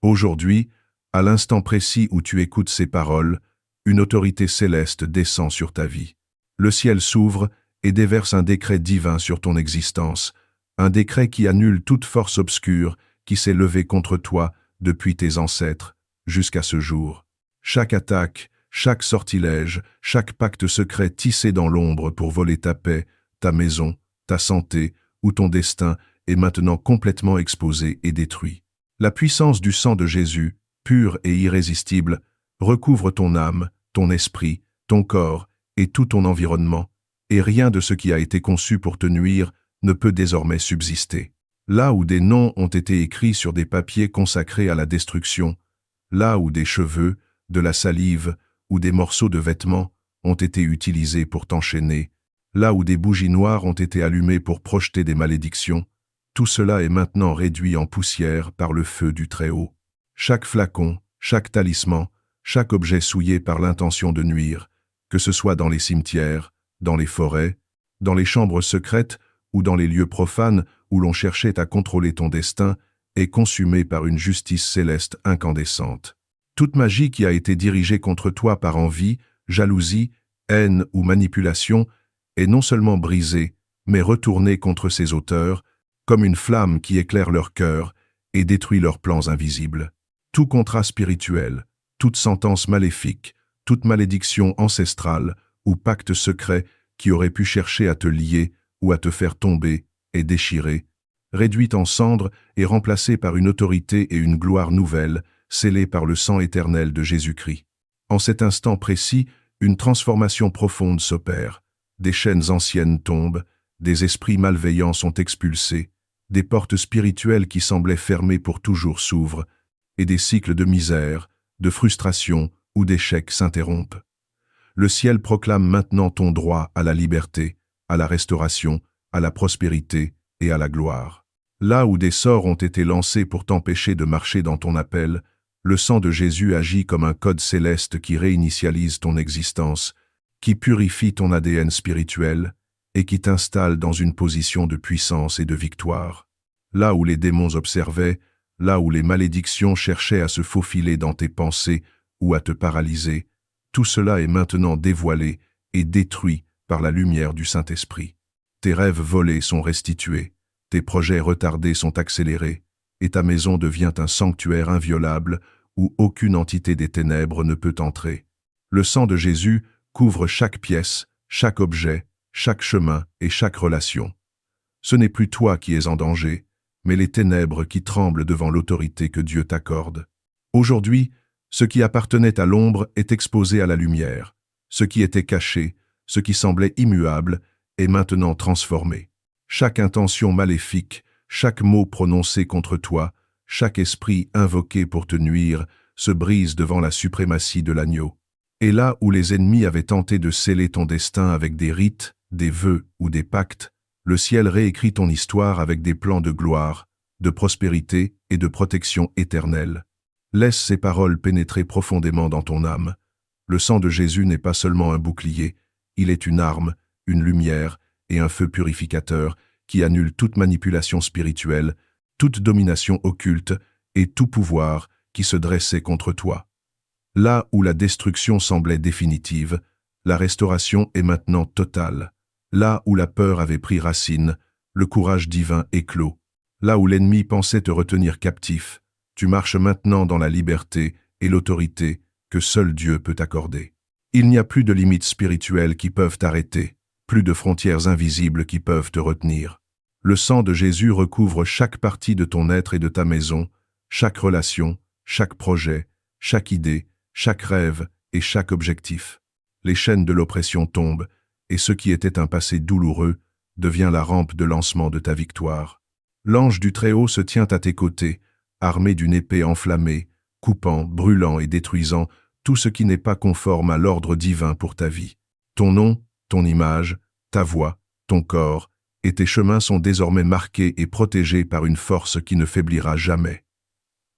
Aujourd'hui, à l'instant précis où tu écoutes ces paroles, une autorité céleste descend sur ta vie. Le ciel s'ouvre et déverse un décret divin sur ton existence, un décret qui annule toute force obscure qui s'est levée contre toi depuis tes ancêtres jusqu'à ce jour. Chaque attaque, chaque sortilège, chaque pacte secret tissé dans l'ombre pour voler ta paix, ta maison, ta santé ou ton destin est maintenant complètement exposé et détruit. La puissance du sang de Jésus, pure et irrésistible, recouvre ton âme, ton esprit, ton corps et tout ton environnement, et rien de ce qui a été conçu pour te nuire ne peut désormais subsister. Là où des noms ont été écrits sur des papiers consacrés à la destruction, là où des cheveux, de la salive ou des morceaux de vêtements ont été utilisés pour t'enchaîner, là où des bougies noires ont été allumées pour projeter des malédictions, tout cela est maintenant réduit en poussière par le feu du Très-Haut. Chaque flacon, chaque talisman, chaque objet souillé par l'intention de nuire, que ce soit dans les cimetières, dans les forêts, dans les chambres secrètes ou dans les lieux profanes où l'on cherchait à contrôler ton destin, est consumé par une justice céleste incandescente. Toute magie qui a été dirigée contre toi par envie, jalousie, haine ou manipulation est non seulement brisée, mais retournée contre ses auteurs, comme une flamme qui éclaire leur cœur et détruit leurs plans invisibles. Tout contrat spirituel, toute sentence maléfique, toute malédiction ancestrale ou pacte secret qui aurait pu chercher à te lier ou à te faire tomber est déchiré, réduit en cendres et remplacé par une autorité et une gloire nouvelles, scellées par le sang éternel de Jésus-Christ. En cet instant précis, une transformation profonde s'opère. Des chaînes anciennes tombent, des esprits malveillants sont expulsés, des portes spirituelles qui semblaient fermées pour toujours s'ouvrent, et des cycles de misère, de frustration ou d'échec s'interrompent. Le ciel proclame maintenant ton droit à la liberté, à la restauration, à la prospérité et à la gloire. Là où des sorts ont été lancés pour t'empêcher de marcher dans ton appel, le sang de Jésus agit comme un code céleste qui réinitialise ton existence, qui purifie ton ADN spirituel et qui t'installe dans une position de puissance et de victoire. Là où les démons observaient, là où les malédictions cherchaient à se faufiler dans tes pensées ou à te paralyser, tout cela est maintenant dévoilé et détruit par la lumière du Saint-Esprit. Tes rêves volés sont restitués, tes projets retardés sont accélérés, et ta maison devient un sanctuaire inviolable où aucune entité des ténèbres ne peut entrer. Le sang de Jésus couvre chaque pièce, chaque objet, chaque chemin et chaque relation. Ce n'est plus toi qui es en danger, mais les ténèbres qui tremblent devant l'autorité que Dieu t'accorde. Aujourd'hui, ce qui appartenait à l'ombre est exposé à la lumière. Ce qui était caché, ce qui semblait immuable, est maintenant transformé. Chaque intention maléfique, chaque mot prononcé contre toi, chaque esprit invoqué pour te nuire, se brise devant la suprématie de l'agneau. Et là où les ennemis avaient tenté de sceller ton destin avec des rites, des vœux ou des pactes, le ciel réécrit ton histoire avec des plans de gloire, de prospérité et de protection éternelle. Laisse ces paroles pénétrer profondément dans ton âme. Le sang de Jésus n'est pas seulement un bouclier, il est une arme, une lumière et un feu purificateur qui annule toute manipulation spirituelle, toute domination occulte et tout pouvoir qui se dressait contre toi. Là où la destruction semblait définitive, la restauration est maintenant totale. Là où la peur avait pris racine, le courage divin éclot. Là où l'ennemi pensait te retenir captif, tu marches maintenant dans la liberté et l'autorité que seul Dieu peut accorder. Il n'y a plus de limites spirituelles qui peuvent t'arrêter, plus de frontières invisibles qui peuvent te retenir. Le sang de Jésus recouvre chaque partie de ton être et de ta maison, chaque relation, chaque projet, chaque idée, chaque rêve et chaque objectif. Les chaînes de l'oppression tombent, et ce qui était un passé douloureux devient la rampe de lancement de ta victoire. L'ange du Très-Haut se tient à tes côtés, armé d'une épée enflammée, coupant, brûlant et détruisant tout ce qui n'est pas conforme à l'ordre divin pour ta vie. Ton nom, ton image, ta voix, ton corps et tes chemins sont désormais marqués et protégés par une force qui ne faiblira jamais.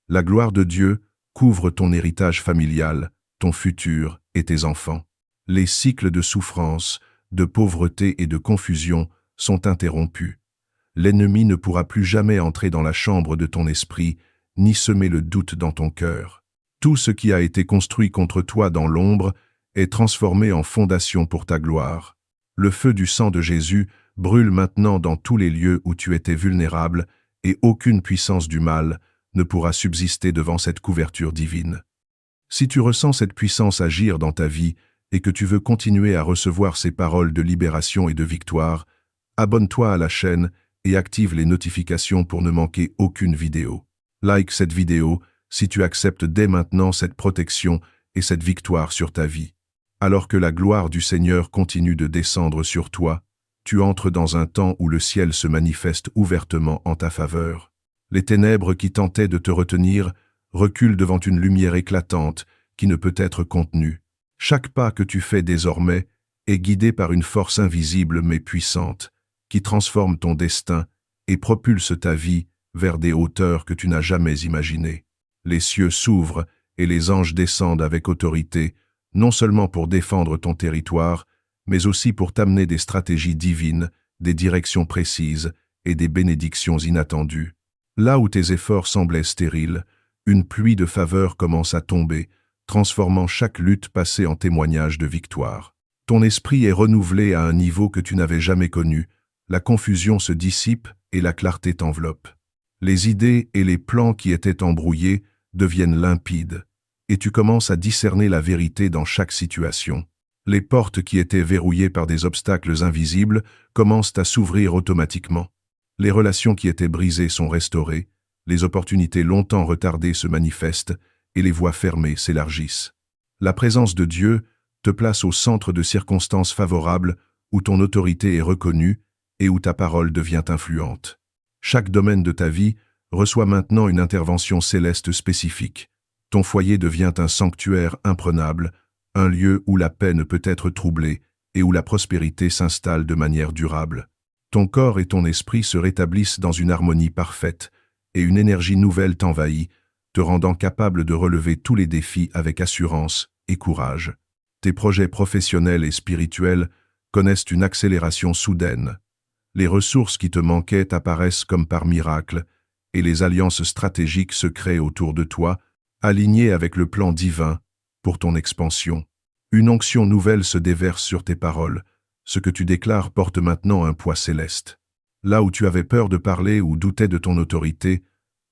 La gloire de Dieu couvre ton héritage familial, ton futur et tes enfants. Les cycles de souffrance, de pauvreté et de confusion sont interrompus. L'ennemi ne pourra plus jamais entrer dans la chambre de ton esprit, ni semer le doute dans ton cœur. Tout ce qui a été construit contre toi dans l'ombre est transformé en fondation pour ta gloire. Le feu du sang de Jésus brûle maintenant dans tous les lieux où tu étais vulnérable, et aucune puissance du mal ne pourra subsister devant cette couverture divine. Si tu ressens cette puissance agir dans ta vie et que tu veux continuer à recevoir ces paroles de libération et de victoire, abonne-toi à la chaîne et active les notifications pour ne manquer aucune vidéo. Like cette vidéo si tu acceptes dès maintenant cette protection et cette victoire sur ta vie. Alors que la gloire du Seigneur continue de descendre sur toi, tu entres dans un temps où le ciel se manifeste ouvertement en ta faveur. Les ténèbres qui tentaient de te retenir reculent devant une lumière éclatante qui ne peut être contenue. Chaque pas que tu fais désormais est guidé par une force invisible mais puissante, qui transforme ton destin et propulse ta vie vers des hauteurs que tu n'as jamais imaginées. Les cieux s'ouvrent et les anges descendent avec autorité, non seulement pour défendre ton territoire, mais aussi pour t'amener des stratégies divines, des directions précises et des bénédictions inattendues. Là où tes efforts semblaient stériles, une pluie de faveur commence à tomber, transformant chaque lutte passée en témoignage de victoire. Ton esprit est renouvelé à un niveau que tu n'avais jamais connu, la confusion se dissipe et la clarté t'enveloppe. Les idées et les plans qui étaient embrouillés deviennent limpides, et tu commences à discerner la vérité dans chaque situation. Les portes qui étaient verrouillées par des obstacles invisibles commencent à s'ouvrir automatiquement. Les relations qui étaient brisées sont restaurées, les opportunités longtemps retardées se manifestent et les voies fermées s'élargissent. La présence de Dieu te place au centre de circonstances favorables où ton autorité est reconnue et où ta parole devient influente. Chaque domaine de ta vie reçoit maintenant une intervention céleste spécifique. Ton foyer devient un sanctuaire imprenable, un lieu où la paix ne peut être troublée et où la prospérité s'installe de manière durable. Ton corps et ton esprit se rétablissent dans une harmonie parfaite et une énergie nouvelle t'envahit, te rendant capable de relever tous les défis avec assurance et courage. Tes projets professionnels et spirituels connaissent une accélération soudaine. Les ressources qui te manquaient apparaissent comme par miracle, et les alliances stratégiques se créent autour de toi, alignées avec le plan divin pour ton expansion. Une onction nouvelle se déverse sur tes paroles. Ce que tu déclares porte maintenant un poids céleste. Là où tu avais peur de parler ou doutais de ton autorité,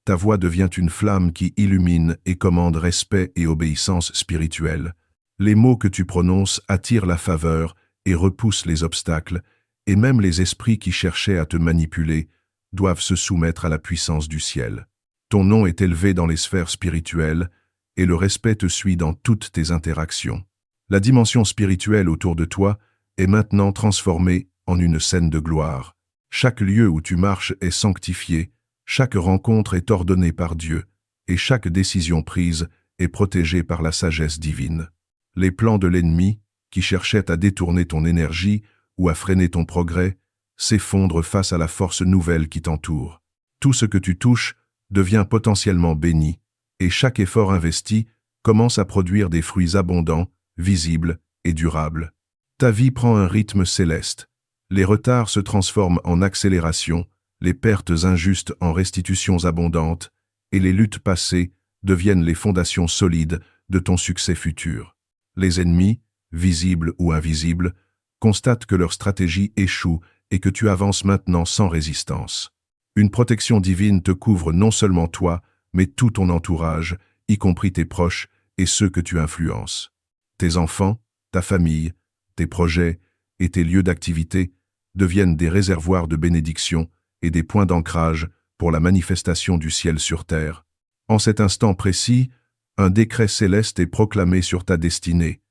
ta voix devient une flamme qui illumine et commande respect et obéissance spirituelle. Les mots que tu prononces attirent la faveur et repoussent les obstacles, et même les esprits qui cherchaient à te manipuler doivent se soumettre à la puissance du ciel. Ton nom est élevé dans les sphères spirituelles, et le respect te suit dans toutes tes interactions. La dimension spirituelle autour de toi est maintenant transformée en une scène de gloire. Chaque lieu où tu marches est sanctifié, chaque rencontre est ordonnée par Dieu, et chaque décision prise est protégée par la sagesse divine. Les plans de l'ennemi, qui cherchaient à détourner ton énergie ou à freiner ton progrès, s'effondrent face à la force nouvelle qui t'entoure. Tout ce que tu touches devient potentiellement béni, et chaque effort investi commence à produire des fruits abondants, visibles et durables. Ta vie prend un rythme céleste. Les retards se transforment en accélération, les pertes injustes en restitutions abondantes, et les luttes passées deviennent les fondations solides de ton succès futur. Les ennemis, visibles ou invisibles, constatent que leur stratégie échoue et que tu avances maintenant sans résistance. Une protection divine te couvre non seulement toi, mais tout ton entourage, y compris tes proches et ceux que tu influences. Tes enfants, ta famille, tes projets et tes lieux d'activité deviennent des réservoirs de bénédiction et des points d'ancrage pour la manifestation du ciel sur terre. En cet instant précis, un décret céleste est proclamé sur ta destinée.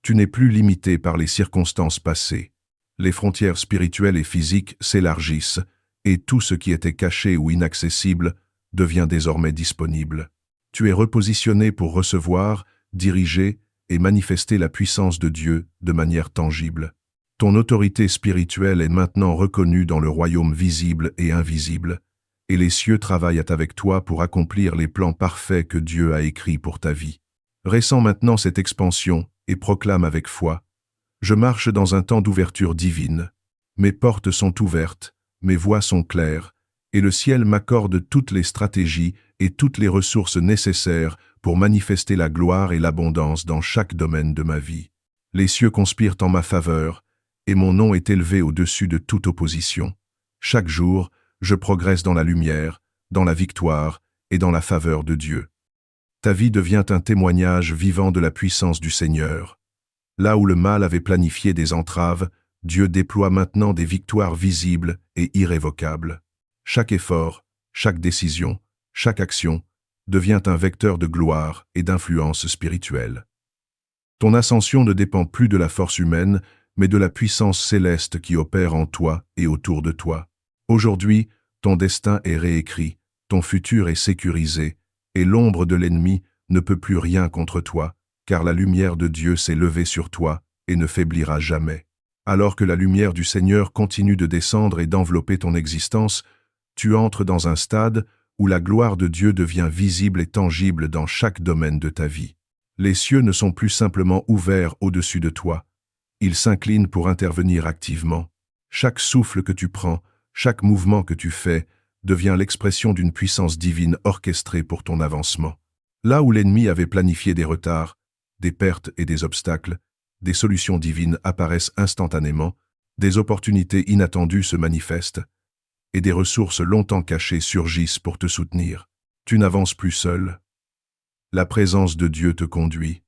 Tu n'es plus limité par les circonstances passées. Les frontières spirituelles et physiques s'élargissent, et tout ce qui était caché ou inaccessible devient désormais disponible. Tu es repositionné pour recevoir, diriger et manifester la puissance de Dieu de manière tangible. Ton autorité spirituelle est maintenant reconnue dans le royaume visible et invisible, et les cieux travaillent avec toi pour accomplir les plans parfaits que Dieu a écrits pour ta vie. Ressens maintenant cette expansion et proclame avec foi: je marche dans un temps d'ouverture divine. Mes portes sont ouvertes, mes voies sont claires, et le ciel m'accorde toutes les stratégies et toutes les ressources nécessaires pour manifester la gloire et l'abondance dans chaque domaine de ma vie. Les cieux conspirent en ma faveur, et mon nom est élevé au-dessus de toute opposition. Chaque jour, je progresse dans la lumière, dans la victoire et dans la faveur de Dieu. Ta vie devient un témoignage vivant de la puissance du Seigneur. Là où le mal avait planifié des entraves, Dieu déploie maintenant des victoires visibles et irrévocables. Chaque effort, chaque décision, chaque action devient un vecteur de gloire et d'influence spirituelle. Ton ascension ne dépend plus de la force humaine, mais de la puissance céleste qui opère en toi et autour de toi. Aujourd'hui, ton destin est réécrit, ton futur est sécurisé, et l'ombre de l'ennemi ne peut plus rien contre toi, car la lumière de Dieu s'est levée sur toi et ne faiblira jamais. Alors que la lumière du Seigneur continue de descendre et d'envelopper ton existence, tu entres dans un stade où la gloire de Dieu devient visible et tangible dans chaque domaine de ta vie. Les cieux ne sont plus simplement ouverts au-dessus de toi. Ils s'inclinent pour intervenir activement. Chaque souffle que tu prends, chaque mouvement que tu fais, devient l'expression d'une puissance divine orchestrée pour ton avancement. Là où l'ennemi avait planifié des retards, des pertes et des obstacles, des solutions divines apparaissent instantanément, des opportunités inattendues se manifestent, et des ressources longtemps cachées surgissent pour te soutenir. Tu n'avances plus seul. La présence de Dieu te conduit,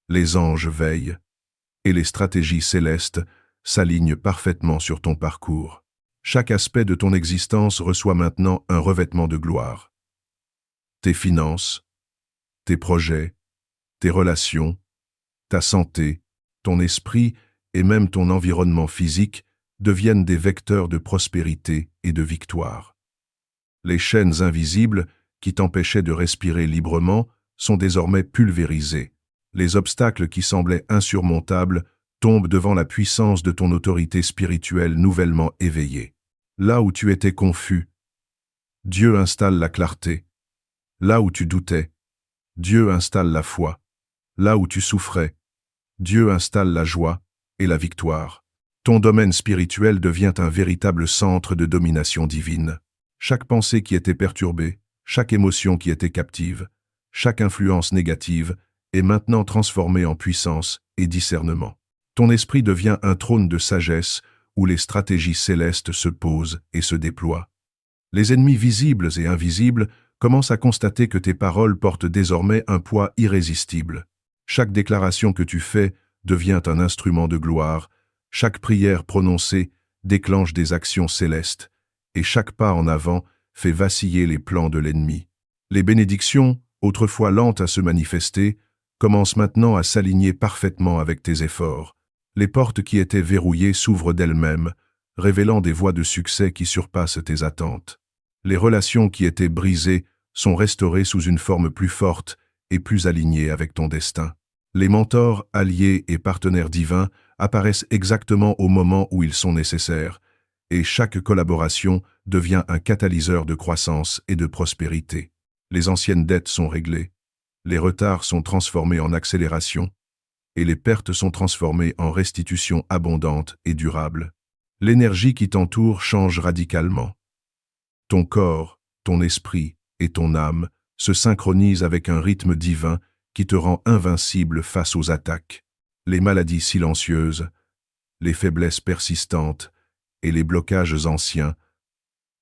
les anges veillent, et les stratégies célestes s'alignent parfaitement sur ton parcours. Chaque aspect de ton existence reçoit maintenant un revêtement de gloire. Tes finances, tes projets, tes relations, ta santé, ton esprit et même ton environnement physique deviennent des vecteurs de prospérité et de victoire. Les chaînes invisibles qui t'empêchaient de respirer librement sont désormais pulvérisées. Les obstacles qui semblaient insurmontables tombent devant la puissance de ton autorité spirituelle nouvellement éveillée. Là où tu étais confus, Dieu installe la clarté. Là où tu doutais, Dieu installe la foi. Là où tu souffrais, Dieu installe la joie et la victoire. Ton domaine spirituel devient un véritable centre de domination divine. Chaque pensée qui était perturbée, chaque émotion qui était captive, chaque influence négative est maintenant transformée en puissance et discernement. Ton esprit devient un trône de sagesse où les stratégies célestes se posent et se déploient. Les ennemis visibles et invisibles commencent à constater que tes paroles portent désormais un poids irrésistible. Chaque déclaration que tu fais devient un instrument de gloire, chaque prière prononcée déclenche des actions célestes, et chaque pas en avant fait vaciller les plans de l'ennemi. Les bénédictions, autrefois lentes à se manifester, commencent maintenant à s'aligner parfaitement avec tes efforts. Les portes qui étaient verrouillées s'ouvrent d'elles-mêmes, révélant des voies de succès qui surpassent tes attentes. Les relations qui étaient brisées sont restaurées sous une forme plus forte et plus alignée avec ton destin. Les mentors, alliés et partenaires divins apparaissent exactement au moment où ils sont nécessaires, et chaque collaboration devient un catalyseur de croissance et de prospérité. Les anciennes dettes sont réglées, les retards sont transformés en accélération, et les pertes sont transformées en restitution abondante et durable. L'énergie qui t'entoure change radicalement. Ton corps, ton esprit et ton âme se synchronisent avec un rythme divin qui te rend invincible face aux attaques. Les maladies silencieuses, les faiblesses persistantes et les blocages anciens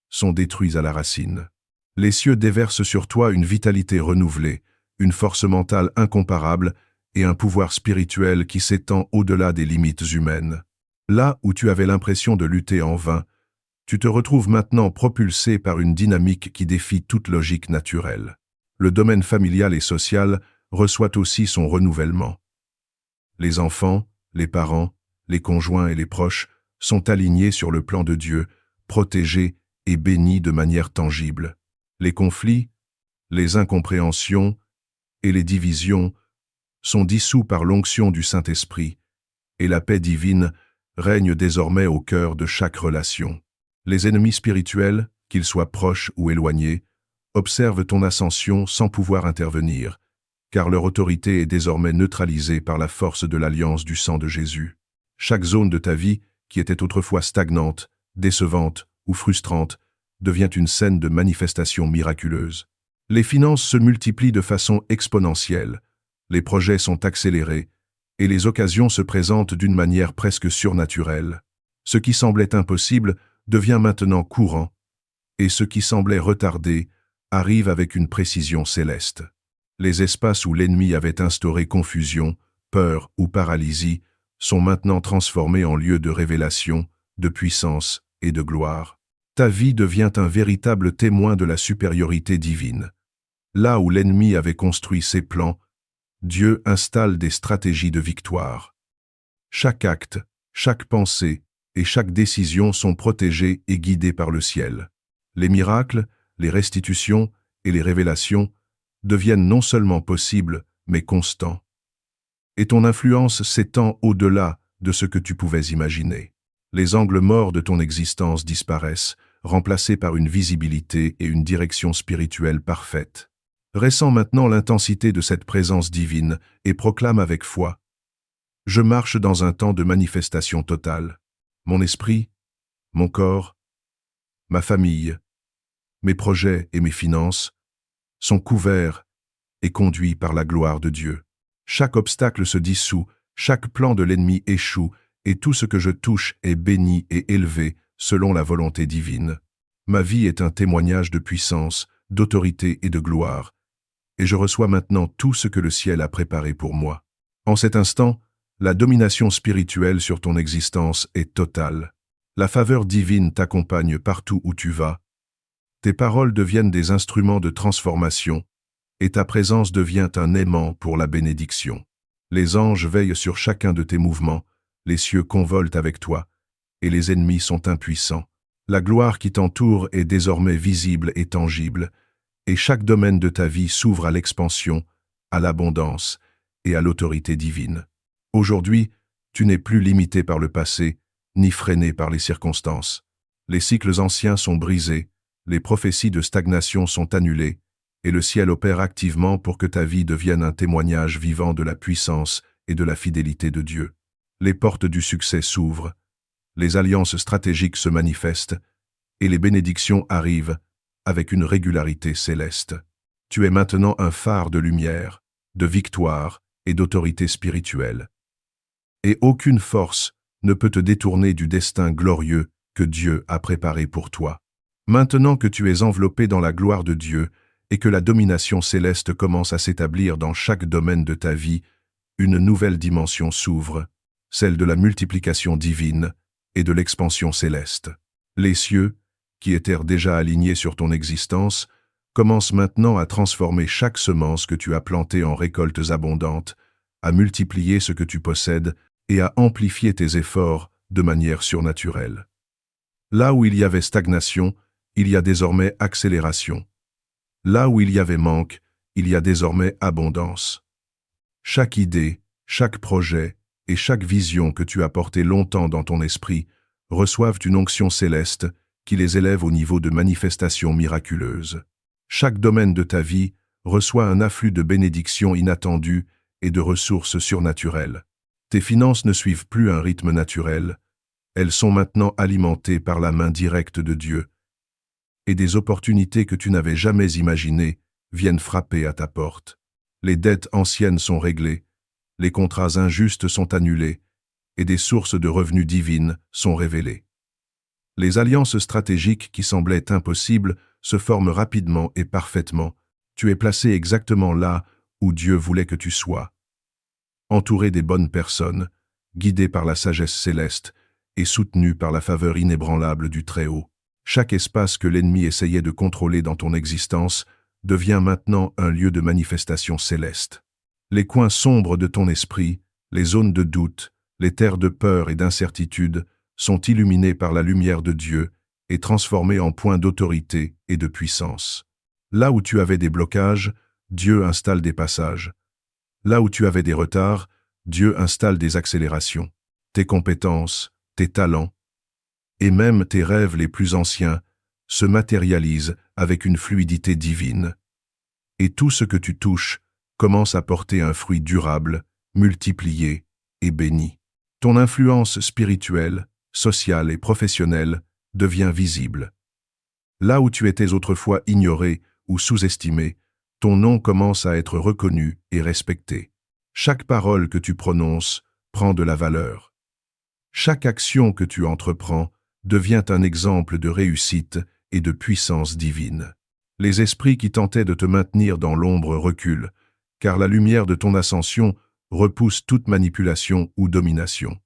sont détruits à la racine. Les cieux déversent sur toi une vitalité renouvelée, une force mentale incomparable et un pouvoir spirituel qui s'étend au-delà des limites humaines. Là où tu avais l'impression de lutter en vain, tu te retrouves maintenant propulsé par une dynamique qui défie toute logique naturelle. Le domaine familial et social reçoit aussi son renouvellement. Les enfants, les parents, les conjoints et les proches sont alignés sur le plan de Dieu, protégés et bénis de manière tangible. Les conflits, les incompréhensions et les divisions sont dissous par l'onction du Saint-Esprit, et la paix divine règne désormais au cœur de chaque relation. Les ennemis spirituels, qu'ils soient proches ou éloignés, observent ton ascension sans pouvoir intervenir, car leur autorité est désormais neutralisée par la force de l'alliance du sang de Jésus. Chaque zone de ta vie, qui était autrefois stagnante, décevante ou frustrante, devient une scène de manifestation miraculeuse. Les finances se multiplient de façon exponentielle, les projets sont accélérés, et les occasions se présentent d'une manière presque surnaturelle. Ce qui semblait impossible devient maintenant courant, et ce qui semblait retardé arrive avec une précision céleste. Les espaces où l'ennemi avait instauré confusion, peur ou paralysie sont maintenant transformés en lieux de révélation, de puissance et de gloire. Ta vie devient un véritable témoin de la supériorité divine. Là où l'ennemi avait construit ses plans, Dieu installe des stratégies de victoire. Chaque acte, chaque pensée et chaque décision sont protégés et guidés par le ciel. Les miracles, les restitutions et les révélations deviennent non seulement possibles, mais constants. Et ton influence s'étend au-delà de ce que tu pouvais imaginer. Les angles morts de ton existence disparaissent, remplacés par une visibilité et une direction spirituelle parfaite. Ressens maintenant l'intensité de cette présence divine et proclame avec foi: je marche dans un temps de manifestation totale. Mon esprit, mon corps, ma famille, mes projets et mes finances sont couverts et conduits par la gloire de Dieu. Chaque obstacle se dissout, chaque plan de l'ennemi échoue, et tout ce que je touche est béni et élevé selon la volonté divine. Ma vie est un témoignage de puissance, d'autorité et de gloire, et je reçois maintenant tout ce que le ciel a préparé pour moi. En cet instant, la domination spirituelle sur ton existence est totale. La faveur divine t'accompagne partout où tu vas. Tes paroles deviennent des instruments de transformation, et ta présence devient un aimant pour la bénédiction. Les anges veillent sur chacun de tes mouvements, les cieux convolent avec toi, et les ennemis sont impuissants. La gloire qui t'entoure est désormais visible et tangible, et chaque domaine de ta vie s'ouvre à l'expansion, à l'abondance et à l'autorité divine. Aujourd'hui, tu n'es plus limité par le passé, ni freiné par les circonstances. Les cycles anciens sont brisés, les prophéties de stagnation sont annulées, et le ciel opère activement pour que ta vie devienne un témoignage vivant de la puissance et de la fidélité de Dieu. Les portes du succès s'ouvrent, les alliances stratégiques se manifestent, et les bénédictions arrivent avec une régularité céleste. Tu es maintenant un phare de lumière, de victoire et d'autorité spirituelle. Et aucune force ne peut te détourner du destin glorieux que Dieu a préparé pour toi. Maintenant que tu es enveloppé dans la gloire de Dieu et que la domination céleste commence à s'établir dans chaque domaine de ta vie, une nouvelle dimension s'ouvre, celle de la multiplication divine et de l'expansion céleste. Les cieux, qui étaient déjà alignés sur ton existence, commencent maintenant à transformer chaque semence que tu as plantée en récoltes abondantes, à multiplier ce que tu possèdes et à amplifier tes efforts de manière surnaturelle. Là où il y avait stagnation, il y a désormais accélération. Là où il y avait manque, il y a désormais abondance. Chaque idée, chaque projet et chaque vision que tu as portée longtemps dans ton esprit reçoivent une onction céleste qui les élève au niveau de manifestations miraculeuses. Chaque domaine de ta vie reçoit un afflux de bénédictions inattendues et de ressources surnaturelles. Tes finances ne suivent plus un rythme naturel, elles sont maintenant alimentées par la main directe de Dieu, et des opportunités que tu n'avais jamais imaginées viennent frapper à ta porte. Les dettes anciennes sont réglées, les contrats injustes sont annulés, et des sources de revenus divines sont révélées. Les alliances stratégiques qui semblaient impossibles se forment rapidement et parfaitement. Tu es placé exactement là où Dieu voulait que tu sois. Entouré des bonnes personnes, guidé par la sagesse céleste et soutenu par la faveur inébranlable du Très-Haut. Chaque espace que l'ennemi essayait de contrôler dans ton existence devient maintenant un lieu de manifestation céleste. Les coins sombres de ton esprit, les zones de doute, les terres de peur et d'incertitude sont illuminés par la lumière de Dieu et transformés en points d'autorité et de puissance. Là où tu avais des blocages, Dieu installe des passages. Là où tu avais des retards, Dieu installe des accélérations. Tes compétences, tes talents, et même tes rêves les plus anciens se matérialisent avec une fluidité divine. Et tout ce que tu touches commence à porter un fruit durable, multiplié et béni. Ton influence spirituelle, sociale et professionnelle devient visible. Là où tu étais autrefois ignoré ou sous-estimé, ton nom commence à être reconnu et respecté. Chaque parole que tu prononces prend de la valeur. Chaque action que tu entreprends devient un exemple de réussite et de puissance divine. Les esprits qui tentaient de te maintenir dans l'ombre reculent, car la lumière de ton ascension repousse toute manipulation ou domination.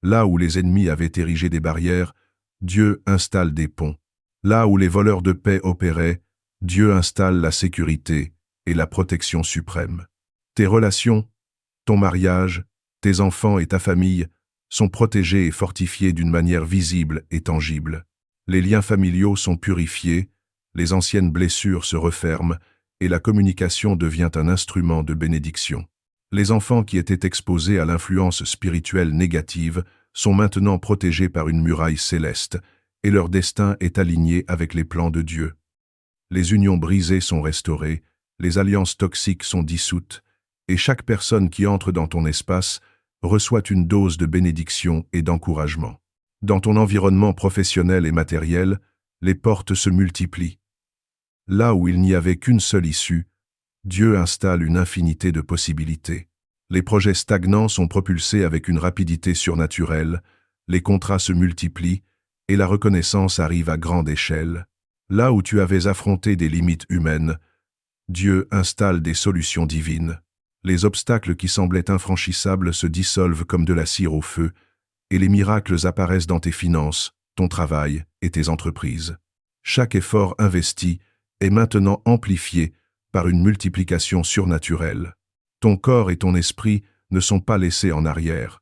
Là où les ennemis avaient érigé des barrières, Dieu installe des ponts. Là où les voleurs de paix opéraient, Dieu installe la sécurité et la protection suprême. Tes relations, ton mariage, tes enfants et ta famille sont protégés et fortifiés d'une manière visible et tangible. Les liens familiaux sont purifiés, les anciennes blessures se referment et la communication devient un instrument de bénédiction. Les enfants qui étaient exposés à l'influence spirituelle négative sont maintenant protégés par une muraille céleste et leur destin est aligné avec les plans de Dieu. Les unions brisées sont restaurées, les alliances toxiques sont dissoutes, et chaque personne qui entre dans ton espace reçoit une dose de bénédiction et d'encouragement. Dans ton environnement professionnel et matériel, les portes se multiplient. Là où il n'y avait qu'une seule issue, Dieu installe une infinité de possibilités. Les projets stagnants sont propulsés avec une rapidité surnaturelle, les contrats se multiplient et la reconnaissance arrive à grande échelle. Là où tu avais affronté des limites humaines, Dieu installe des solutions divines. Les obstacles qui semblaient infranchissables se dissolvent comme de la cire au feu, et les miracles apparaissent dans tes finances, ton travail et tes entreprises. Chaque effort investi est maintenant amplifié par une multiplication surnaturelle. Ton corps et ton esprit ne sont pas laissés en arrière.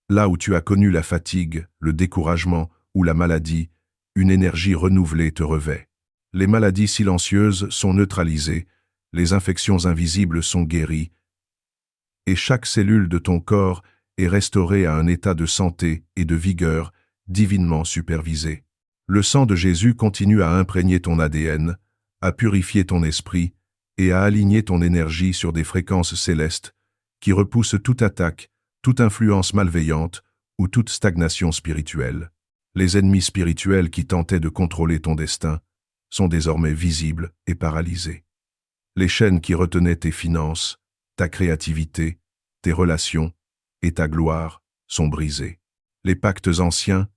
Là où tu as connu la fatigue, le découragement ou la maladie, une énergie renouvelée te revêt. Les maladies silencieuses sont neutralisées, les infections invisibles sont guéries, et chaque cellule de ton corps est restaurée à un état de santé et de vigueur divinement supervisé. Le sang de Jésus continue à imprégner ton ADN, à purifier ton esprit et à aligner ton énergie sur des fréquences célestes qui repoussent toute attaque, toute influence malveillante ou toute stagnation spirituelle. Les ennemis spirituels qui tentaient de contrôler ton destin sont désormais visibles et paralysés. Les chaînes qui retenaient tes finances, ta créativité, tes relations et ta gloire sont brisées. Les pactes anciens,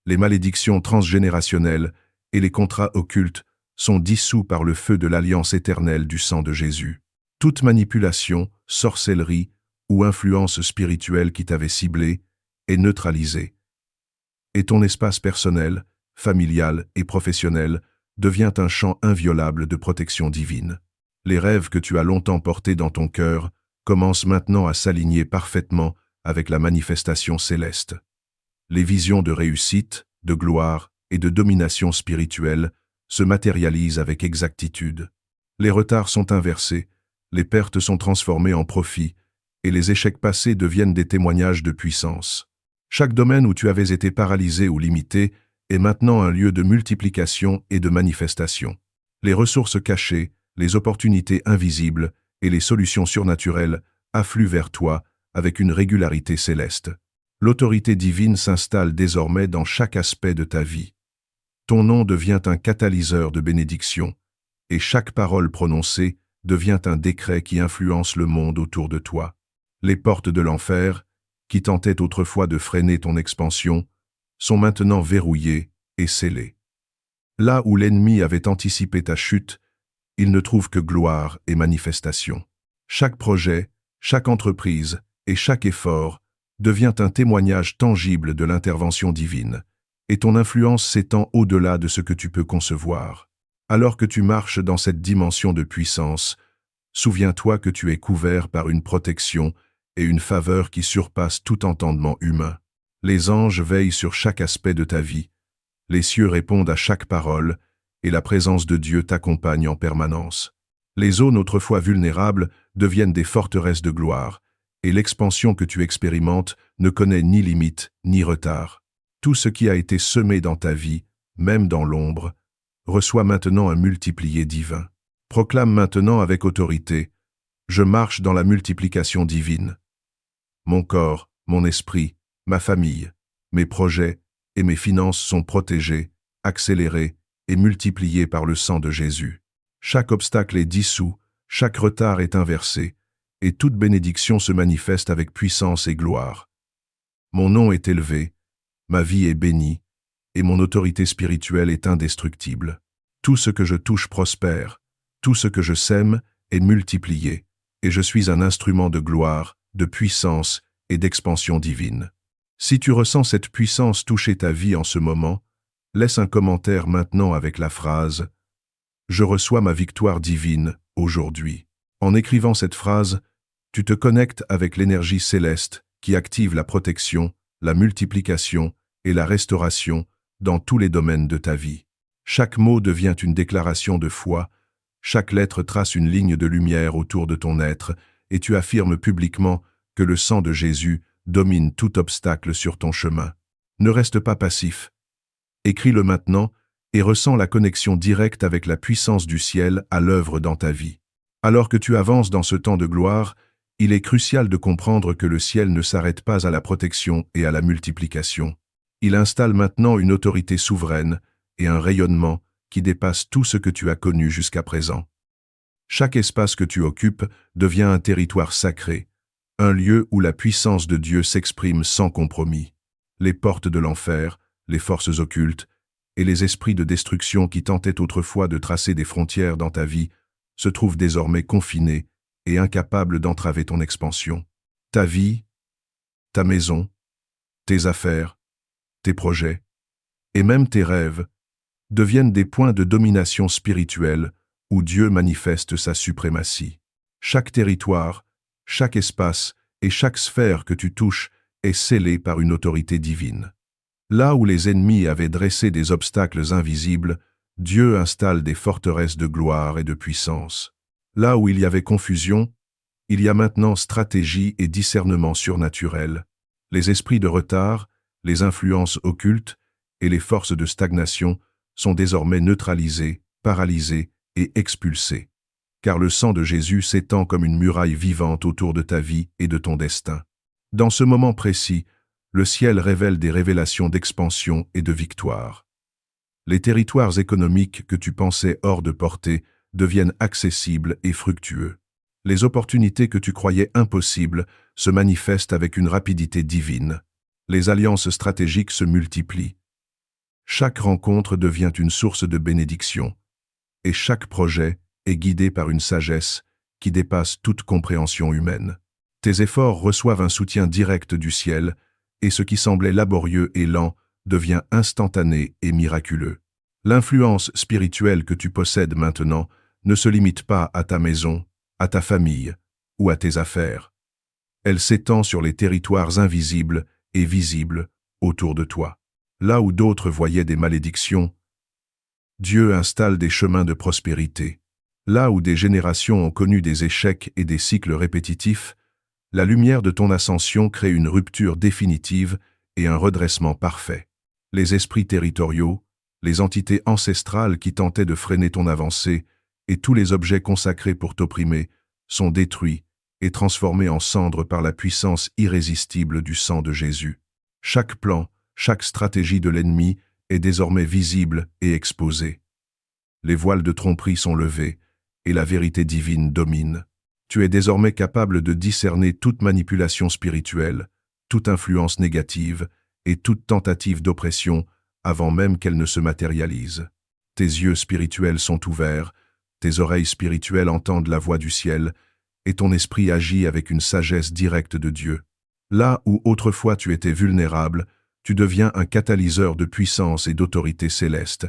les malédictions transgénérationnelles et les contrats occultes sont dissous par le feu de l'alliance éternelle du sang de Jésus. Toute manipulation, sorcellerie ou influence spirituelle qui t'avait ciblé est neutralisée. Et ton espace personnel, familial et professionnel devient un champ inviolable de protection divine. Les rêves que tu as longtemps portés dans ton cœur commencent maintenant à s'aligner parfaitement avec la manifestation céleste. Les visions de réussite, de gloire et de domination spirituelle se matérialisent avec exactitude. Les retards sont inversés, les pertes sont transformées en profits, et les échecs passés deviennent des témoignages de puissance. Chaque domaine où tu avais été paralysé ou limité est maintenant un lieu de multiplication et de manifestation. Les ressources cachées, les opportunités invisibles et les solutions surnaturelles affluent vers toi avec une régularité céleste. L'autorité divine s'installe désormais dans chaque aspect de ta vie. Ton nom devient un catalyseur de bénédiction, et chaque parole prononcée devient un décret qui influence le monde autour de toi. Les portes de l'enfer, qui tentaient autrefois de freiner ton expansion, sont maintenant verrouillées et scellées. Là où l'ennemi avait anticipé ta chute, il ne trouve que gloire et manifestation. Chaque projet, chaque entreprise et chaque effort devient un témoignage tangible de l'intervention divine, et ton influence s'étend au-delà de ce que tu peux concevoir. Alors que tu marches dans cette dimension de puissance, souviens-toi que tu es couvert par une protection et une faveur qui surpassent tout entendement humain. Les anges veillent sur chaque aspect de ta vie, les cieux répondent à chaque parole, et la présence de Dieu t'accompagne en permanence. Les zones autrefois vulnérables deviennent des forteresses de gloire, et l'expansion que tu expérimentes ne connaît ni limite ni retard. Tout ce qui a été semé dans ta vie, même dans l'ombre, reçoit maintenant un multiplié divin. Proclame maintenant avec autorité: je marche dans la multiplication divine. Mon corps, mon esprit, ma famille, mes projets et mes finances sont protégés, accélérés et multipliés par le sang de Jésus. Chaque obstacle est dissous, chaque retard est inversé, et toute bénédiction se manifeste avec puissance et gloire. Mon nom est élevé, ma vie est bénie, et mon autorité spirituelle est indestructible. Tout ce que je touche prospère, tout ce que je sème est multiplié, et je suis un instrument de gloire, de puissance et d'expansion divine. Si tu ressens cette puissance toucher ta vie en ce moment, laisse un commentaire maintenant avec la phrase « Je reçois ma victoire divine aujourd'hui ». En écrivant cette phrase, tu te connectes avec l'énergie céleste qui active la protection, la multiplication et la restauration dans tous les domaines de ta vie. Chaque mot devient une déclaration de foi, chaque lettre trace une ligne de lumière autour de ton être et tu affirmes publiquement que le sang de Jésus domine tout obstacle sur ton chemin. Ne reste pas passif. Écris-le maintenant et ressens la connexion directe avec la puissance du ciel à l'œuvre dans ta vie. Alors que tu avances dans ce temps de gloire, il est crucial de comprendre que le ciel ne s'arrête pas à la protection et à la multiplication. Il installe maintenant une autorité souveraine et un rayonnement qui dépasse tout ce que tu as connu jusqu'à présent. Chaque espace que tu occupes devient un territoire sacré, un lieu où la puissance de Dieu s'exprime sans compromis. Les portes de l'enfer, les forces occultes et les esprits de destruction qui tentaient autrefois de tracer des frontières dans ta vie se trouvent désormais confinés et incapables d'entraver ton expansion. Ta vie, ta maison, tes affaires, tes projets et même tes rêves deviennent des points de domination spirituelle où Dieu manifeste sa suprématie. Chaque territoire, chaque espace et chaque sphère que tu touches est scellé par une autorité divine. Là où les ennemis avaient dressé des obstacles invisibles, Dieu installe des forteresses de gloire et de puissance. Là où il y avait confusion, il y a maintenant stratégie et discernement surnaturel. Les esprits de retard, les influences occultes et les forces de stagnation sont désormais neutralisés, paralysés et expulsés. Car le sang de Jésus s'étend comme une muraille vivante autour de ta vie et de ton destin. Dans ce moment précis, le ciel révèle des révélations d'expansion et de victoire. Les territoires économiques que tu pensais hors de portée deviennent accessibles et fructueux. Les opportunités que tu croyais impossibles se manifestent avec une rapidité divine. Les alliances stratégiques se multiplient. Chaque rencontre devient une source de bénédiction, et chaque projet est guidé par une sagesse qui dépasse toute compréhension humaine. Tes efforts reçoivent un soutien direct du ciel, et ce qui semblait laborieux et lent devient instantané et miraculeux. L'influence spirituelle que tu possèdes maintenant ne se limite pas à ta maison, à ta famille ou à tes affaires. Elle s'étend sur les territoires invisibles et visibles autour de toi. Là où d'autres voyaient des malédictions, Dieu installe des chemins de prospérité. Là où des générations ont connu des échecs et des cycles répétitifs, la lumière de ton ascension crée une rupture définitive et un redressement parfait. Les esprits territoriaux, les entités ancestrales qui tentaient de freiner ton avancée et tous les objets consacrés pour t'opprimer sont détruits et transformés en cendres par la puissance irrésistible du sang de Jésus. Chaque plan, chaque stratégie de l'ennemi est désormais visible et exposée. Les voiles de tromperie sont levés et la vérité divine domine. Tu es désormais capable de discerner toute manipulation spirituelle, toute influence négative et toute tentative d'oppression avant même qu'elle ne se matérialise. Tes yeux spirituels sont ouverts, tes oreilles spirituelles entendent la voix du ciel et ton esprit agit avec une sagesse directe de Dieu. Là où autrefois tu étais vulnérable, tu deviens un catalyseur de puissance et d'autorité céleste,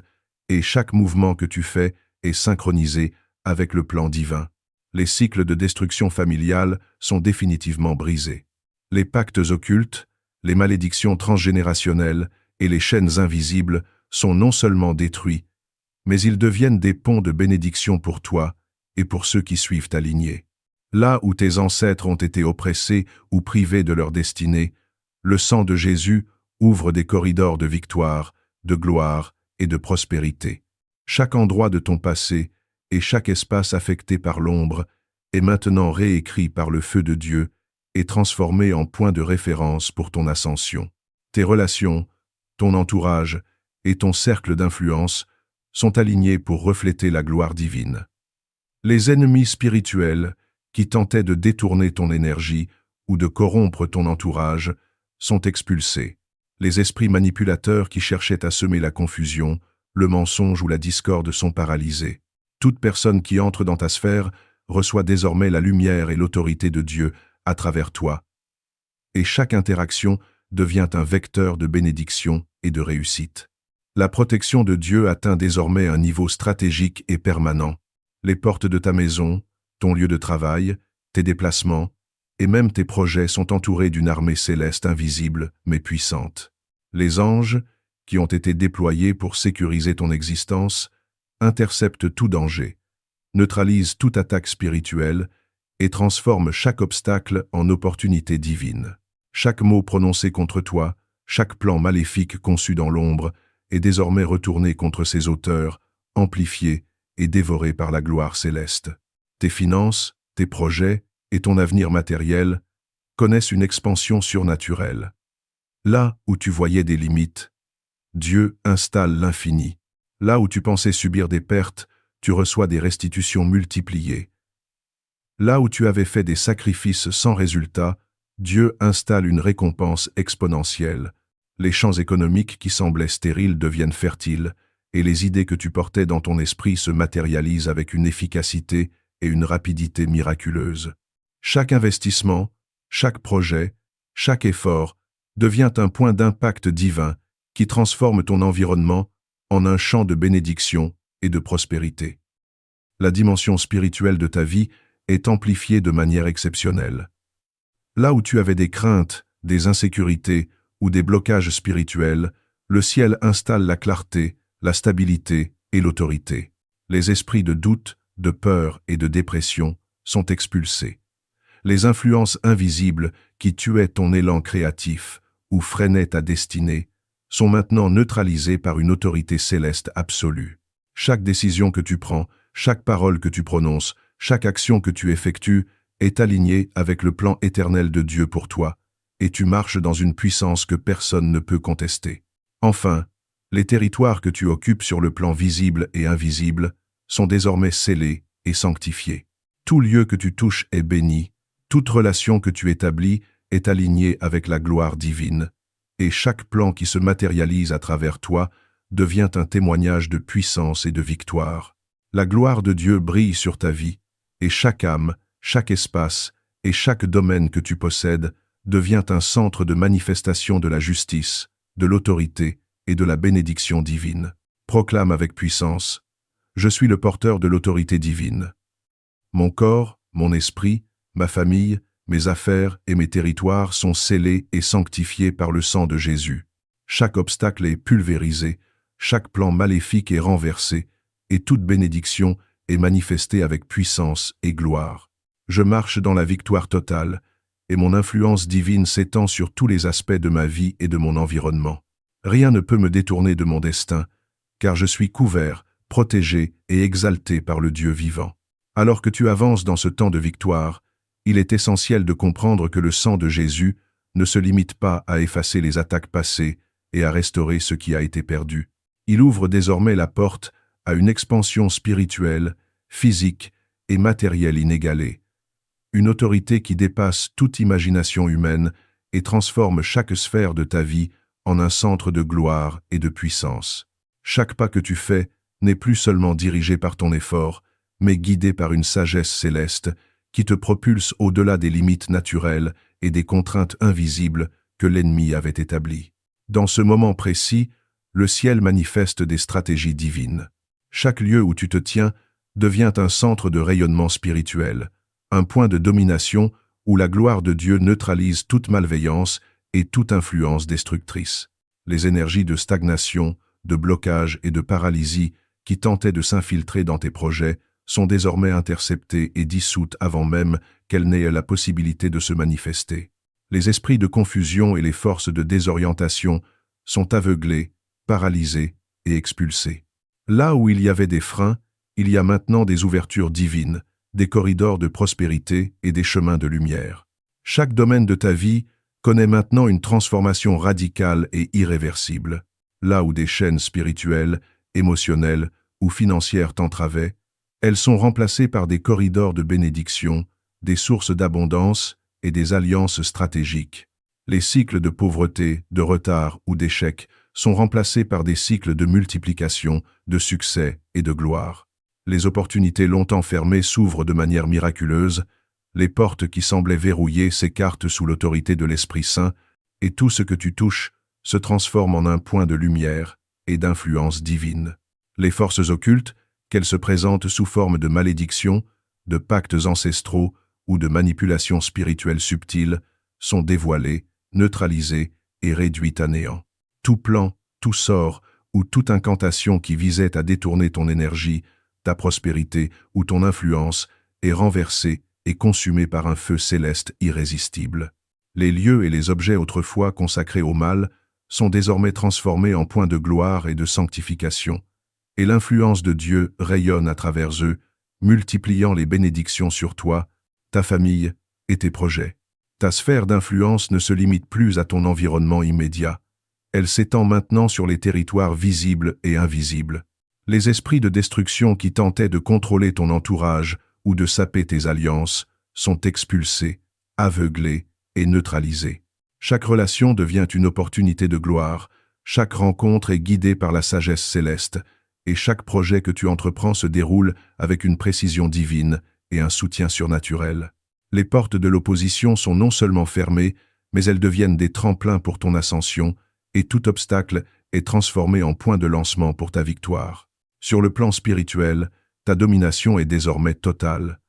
et chaque mouvement que tu fais est synchronisé avec le plan divin. Les cycles de destruction familiale sont définitivement brisés. Les pactes occultes, les malédictions transgénérationnelles et les chaînes invisibles sont non seulement détruits, mais ils deviennent des ponts de bénédiction pour toi et pour ceux qui suivent ta lignée. Là où tes ancêtres ont été oppressés ou privés de leur destinée, le sang de Jésus ouvre des corridors de victoire, de gloire et de prospérité. Chaque endroit de ton passé et chaque espace affecté par l'ombre est maintenant réécrit par le feu de Dieu et transformé en point de référence pour ton ascension. Tes relations, ton entourage et ton cercle d'influence sont alignés pour refléter la gloire divine. Les ennemis spirituels, qui tentaient de détourner ton énergie ou de corrompre ton entourage, sont expulsés. Les esprits manipulateurs qui cherchaient à semer la confusion, le mensonge ou la discorde sont paralysés. Toute personne qui entre dans ta sphère reçoit désormais la lumière et l'autorité de Dieu à travers toi. Et chaque interaction devient un vecteur de bénédiction et de réussite. La protection de Dieu atteint désormais un niveau stratégique et permanent. Les portes de ta maison, ton lieu de travail, tes déplacements et même tes projets sont entourés d'une armée céleste invisible mais puissante. Les anges, qui ont été déployés pour sécuriser ton existence, interceptent tout danger, neutralisent toute attaque spirituelle et transforment chaque obstacle en opportunité divine. Chaque mot prononcé contre toi, chaque plan maléfique conçu dans l'ombre, est désormais retourné contre ses auteurs, amplifié et dévoré par la gloire céleste. Tes finances, tes projets et ton avenir matériel connaissent une expansion surnaturelle. Là où tu voyais des limites, Dieu installe l'infini. Là où tu pensais subir des pertes, tu reçois des restitutions multipliées. Là où tu avais fait des sacrifices sans résultat, Dieu installe une récompense exponentielle. Les champs économiques qui semblaient stériles deviennent fertiles, et les idées que tu portais dans ton esprit se matérialisent avec une efficacité et une rapidité miraculeuses. Chaque investissement, chaque projet, chaque effort devient un point d'impact divin qui transforme ton environnement en un champ de bénédiction et de prospérité. La dimension spirituelle de ta vie est amplifiée de manière exceptionnelle. Là où tu avais des craintes, des insécurités ou des blocages spirituels, le ciel installe la clarté, la stabilité et l'autorité. Les esprits de doute, de peur et de dépression sont expulsés. Les influences invisibles qui tuaient ton élan créatif ou freinaient ta destinée sont maintenant neutralisées par une autorité céleste absolue. Chaque décision que tu prends, chaque parole que tu prononces, chaque action que tu effectues est alignée avec le plan éternel de Dieu pour toi, et tu marches dans une puissance que personne ne peut contester. Enfin, les territoires que tu occupes sur le plan visible et invisible sont désormais scellés et sanctifiés. Tout lieu que tu touches est béni, toute relation que tu établis est alignée avec la gloire divine, et chaque plan qui se matérialise à travers toi devient un témoignage de puissance et de victoire. La gloire de Dieu brille sur ta vie, et chaque âme, chaque espace et chaque domaine que tu possèdes devient un centre de manifestation de la justice, de l'autorité et de la bénédiction divine. Proclame avec puissance: je suis le porteur de l'autorité divine. Mon corps, mon esprit, ma famille, mes affaires et mes territoires sont scellés et sanctifiés par le sang de Jésus. Chaque obstacle est pulvérisé, chaque plan maléfique est renversé, et toute bénédiction est manifestée avec puissance et gloire. Je marche dans la victoire totale, et mon influence divine s'étend sur tous les aspects de ma vie et de mon environnement. Rien ne peut me détourner de mon destin, car je suis couvert, protégé et exalté par le Dieu vivant. Alors que tu avances dans ce temps de victoire, il est essentiel de comprendre que le sang de Jésus ne se limite pas à effacer les attaques passées et à restaurer ce qui a été perdu. Il ouvre désormais la porte à une expansion spirituelle, physique et matérielle inégalée. Une autorité qui dépasse toute imagination humaine et transforme chaque sphère de ta vie en un centre de gloire et de puissance. Chaque pas que tu fais n'est plus seulement dirigé par ton effort, mais guidé par une sagesse céleste qui te propulse au-delà des limites naturelles et des contraintes invisibles que l'ennemi avait établies. Dans ce moment précis, le ciel manifeste des stratégies divines. Chaque lieu où tu te tiens devient un centre de rayonnement spirituel, un point de domination où la gloire de Dieu neutralise toute malveillance et toute influence destructrice. Les énergies de stagnation, de blocage et de paralysie qui tentaient de s'infiltrer dans tes projets sont désormais interceptées et dissoutes avant même qu'elles n'aient la possibilité de se manifester. Les esprits de confusion et les forces de désorientation sont aveuglés, paralysés et expulsés. Là où il y avait des freins, il y a maintenant des ouvertures divines, des corridors de prospérité et des chemins de lumière. Chaque domaine de ta vie connaît maintenant une transformation radicale et irréversible. Là où des chaînes spirituelles, émotionnelles ou financières t'entravaient, Elles sont remplacées par des corridors de bénédiction, des sources d'abondance et des alliances stratégiques. Les cycles de pauvreté, de retard ou d'échec sont remplacés par des cycles de multiplication, de succès et de gloire. Les opportunités longtemps fermées s'ouvrent de manière miraculeuse, les portes qui semblaient verrouillées s'écartent sous l'autorité de l'Esprit Saint, et tout ce que tu touches se transforme en un point de lumière et d'influence divine. Les forces occultes, qu'elles se présentent sous forme de malédictions, de pactes ancestraux ou de manipulations spirituelles subtiles, sont dévoilées, neutralisées et réduites à néant. Tout plan, tout sort ou toute incantation qui visait à détourner ton énergie, ta prospérité ou ton influence est renversé et consumé par un feu céleste irrésistible. Les lieux et les objets autrefois consacrés au mal sont désormais transformés en points de gloire et de sanctification, et l'influence de Dieu rayonne à travers eux, multipliant les bénédictions sur toi, ta famille et tes projets. Ta sphère d'influence ne se limite plus à ton environnement immédiat, elle s'étend maintenant sur les territoires visibles et invisibles. Les esprits de destruction qui tentaient de contrôler ton entourage ou de saper tes alliances sont expulsés, aveuglés et neutralisés. Chaque relation devient une opportunité de gloire, chaque rencontre est guidée par la sagesse céleste, et chaque projet que tu entreprends se déroule avec une précision divine et un soutien surnaturel. Les portes de l'opposition sont non seulement fermées, mais elles deviennent des tremplins pour ton ascension, et tout obstacle est transformé en point de lancement pour ta victoire. Sur le plan spirituel, ta domination est désormais totale.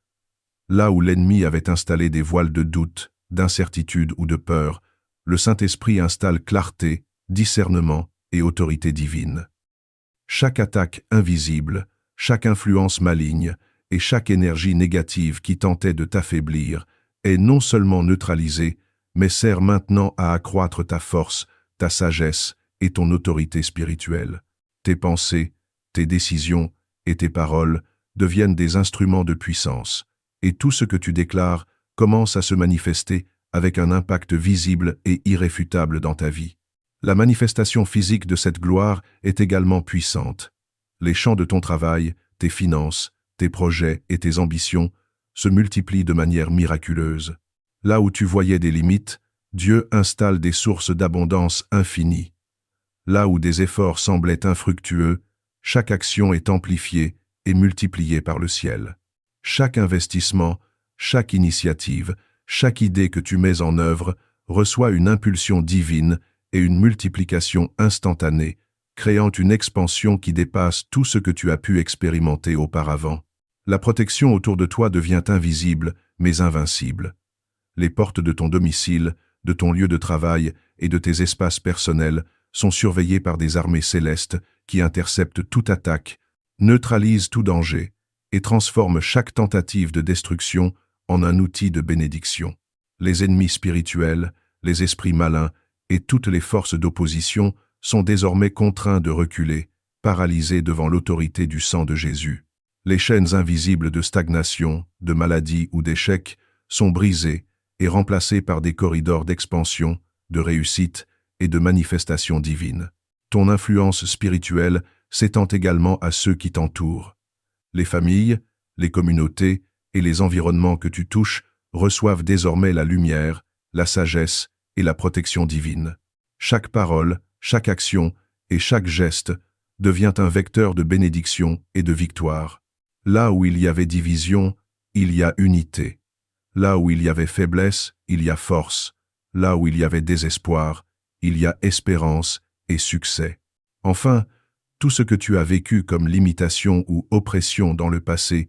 Là où l'ennemi avait installé des voiles de doute, d'incertitude ou de peur, le Saint-Esprit installe clarté, discernement et autorité divine. Chaque attaque invisible, chaque influence maligne et chaque énergie négative qui tentait de t'affaiblir est non seulement neutralisée, mais sert maintenant à accroître ta force, ta sagesse et ton autorité spirituelle. Tes pensées, tes décisions et tes paroles deviennent des instruments de puissance, et tout ce que tu déclares commence à se manifester avec un impact visible et irréfutable dans ta vie. La manifestation physique de cette gloire est également puissante. Les champs de ton travail, tes finances, tes projets et tes ambitions se multiplient de manière miraculeuse. Là où tu voyais des limites, Dieu installe des sources d'abondance infinie. Là où des efforts semblaient infructueux, chaque action est amplifiée et multipliée par le ciel. Chaque investissement, chaque initiative, chaque idée que tu mets en œuvre reçoit une impulsion divine et une multiplication instantanée, créant une expansion qui dépasse tout ce que tu as pu expérimenter auparavant. La protection autour de toi devient invisible, mais invincible. Les portes de ton domicile, de ton lieu de travail et de tes espaces personnels sont surveillées par des armées célestes qui interceptent toute attaque, neutralisent tout danger et transforment chaque tentative de destruction en un outil de bénédiction. Les ennemis spirituels, les esprits malins et toutes les forces d'opposition sont désormais contraints de reculer, paralysés devant l'autorité du sang de Jésus. Les chaînes invisibles de stagnation, de maladie ou d'échec sont brisées et remplacées par des corridors d'expansion, de réussite et de manifestation divine. Ton influence spirituelle s'étend également à ceux qui t'entourent. Les familles, les communautés et les environnements que tu touches reçoivent désormais la lumière, la sagesse et la protection divine. Chaque parole, chaque action et chaque geste devient un vecteur de bénédiction et de victoire. Là où il y avait division, il y a unité. Là où il y avait faiblesse, il y a force. Là où il y avait désespoir, il y a espérance et succès. Enfin, tout ce que tu as vécu comme limitation ou oppression dans le passé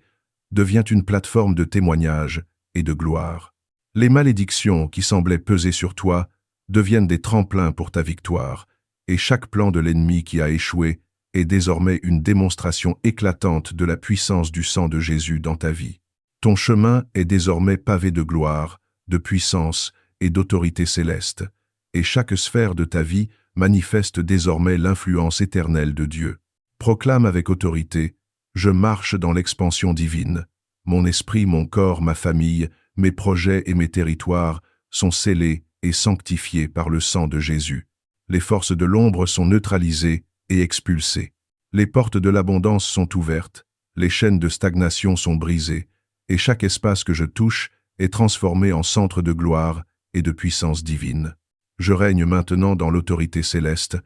devient une plateforme de témoignage et de gloire. Les malédictions qui semblaient peser sur toi deviennent des tremplins pour ta victoire, et chaque plan de l'ennemi qui a échoué est désormais une démonstration éclatante de la puissance du sang de Jésus dans ta vie. Ton chemin est désormais pavé de gloire, de puissance et d'autorité céleste, et chaque sphère de ta vie manifeste désormais l'influence éternelle de Dieu. Proclame avec autorité: je marche dans l'expansion divine. Mon esprit, mon corps, ma famille, mes projets et mes territoires sont scellés et sanctifiés par le sang de Jésus. Les forces de l'ombre sont neutralisées et expulsées. Les portes de l'abondance sont ouvertes, les chaînes de stagnation sont brisées, et chaque espace que je touche est transformé en centre de gloire et de puissance divine. Je règne maintenant dans l'autorité céleste,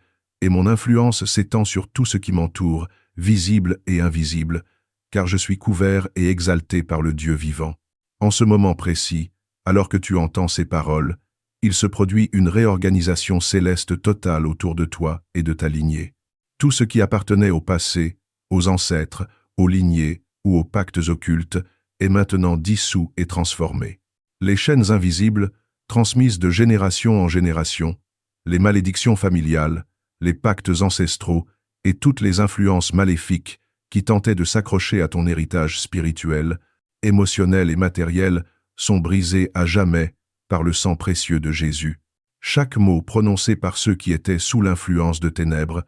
et mon influence s'étend sur tout ce qui m'entoure, visible et invisible, car je suis couvert et exalté par le Dieu vivant. En ce moment précis, alors que tu entends ces paroles, il se produit une réorganisation céleste totale autour de toi et de ta lignée. Tout ce qui appartenait au passé, aux ancêtres, aux lignées ou aux pactes occultes est maintenant dissous et transformé. Les chaînes invisibles, transmises de génération en génération, les malédictions familiales, les pactes ancestraux et toutes les influences maléfiques qui tentaient de s'accrocher à ton héritage spirituel, émotionnel et matériel sont brisées à jamais par le sang précieux de Jésus. Chaque mot prononcé par ceux qui étaient sous l'influence de ténèbres,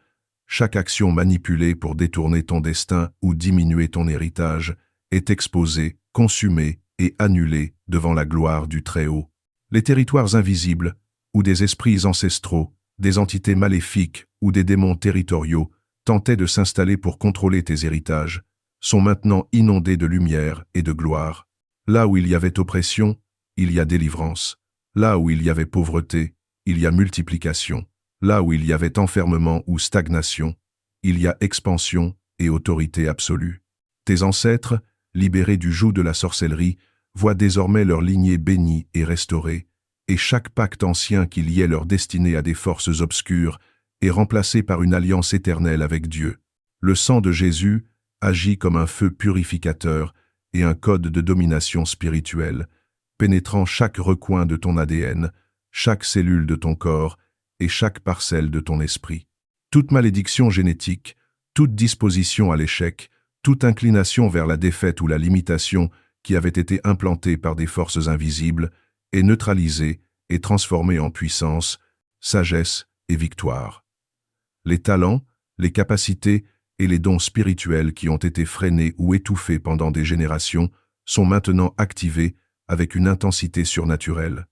chaque action manipulée pour détourner ton destin ou diminuer ton héritage, est exposé, consumé et annulé devant la gloire du Très-Haut. Les territoires invisibles, où des esprits ancestraux, des entités maléfiques ou des démons territoriaux tentaient de s'installer pour contrôler tes héritages, sont maintenant inondés de lumière et de gloire. Là où il y avait oppression, il y a délivrance. Là où il y avait pauvreté, il y a multiplication. Là où il y avait enfermement ou stagnation, il y a expansion et autorité absolue. Tes ancêtres, libérés du joug de la sorcellerie, voient désormais leur lignée bénie et restaurée, et chaque pacte ancien qui liait leur destinée à des forces obscures est remplacé par une alliance éternelle avec Dieu. Le sang de Jésus agit comme un feu purificateur et un code de domination spirituelle, pénétrant chaque recoin de ton ADN, chaque cellule de ton corps et chaque parcelle de ton esprit. Toute malédiction génétique, toute disposition à l'échec, toute inclination vers la défaite ou la limitation qui avait été implantée par des forces invisibles est neutralisée et transformée en puissance, sagesse et victoire. Les talents, les capacités et les dons spirituels qui ont été freinés ou étouffés pendant des générations sont maintenant activés avec une intensité surnaturelle.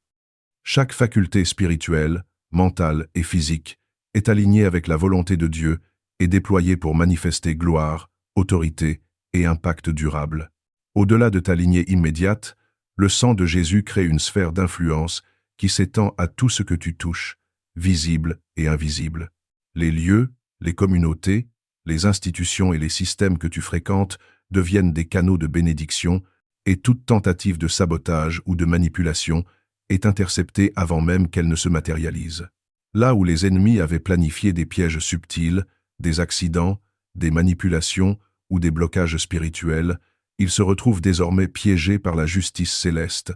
Chaque faculté spirituelle, mentale et physique est alignée avec la volonté de Dieu et déployée pour manifester gloire, autorité et impact durable. Au-delà de ta lignée immédiate, le sang de Jésus crée une sphère d'influence qui s'étend à tout ce que tu touches, visible et invisible. Les lieux, les communautés, les institutions et les systèmes que tu fréquentes deviennent des canaux de bénédiction et toute tentative de sabotage ou de manipulation est interceptée avant même qu'elle ne se matérialise. Là où les ennemis avaient planifié des pièges subtils, des accidents, des manipulations ou des blocages spirituels, ils se retrouvent désormais piégés par la justice céleste,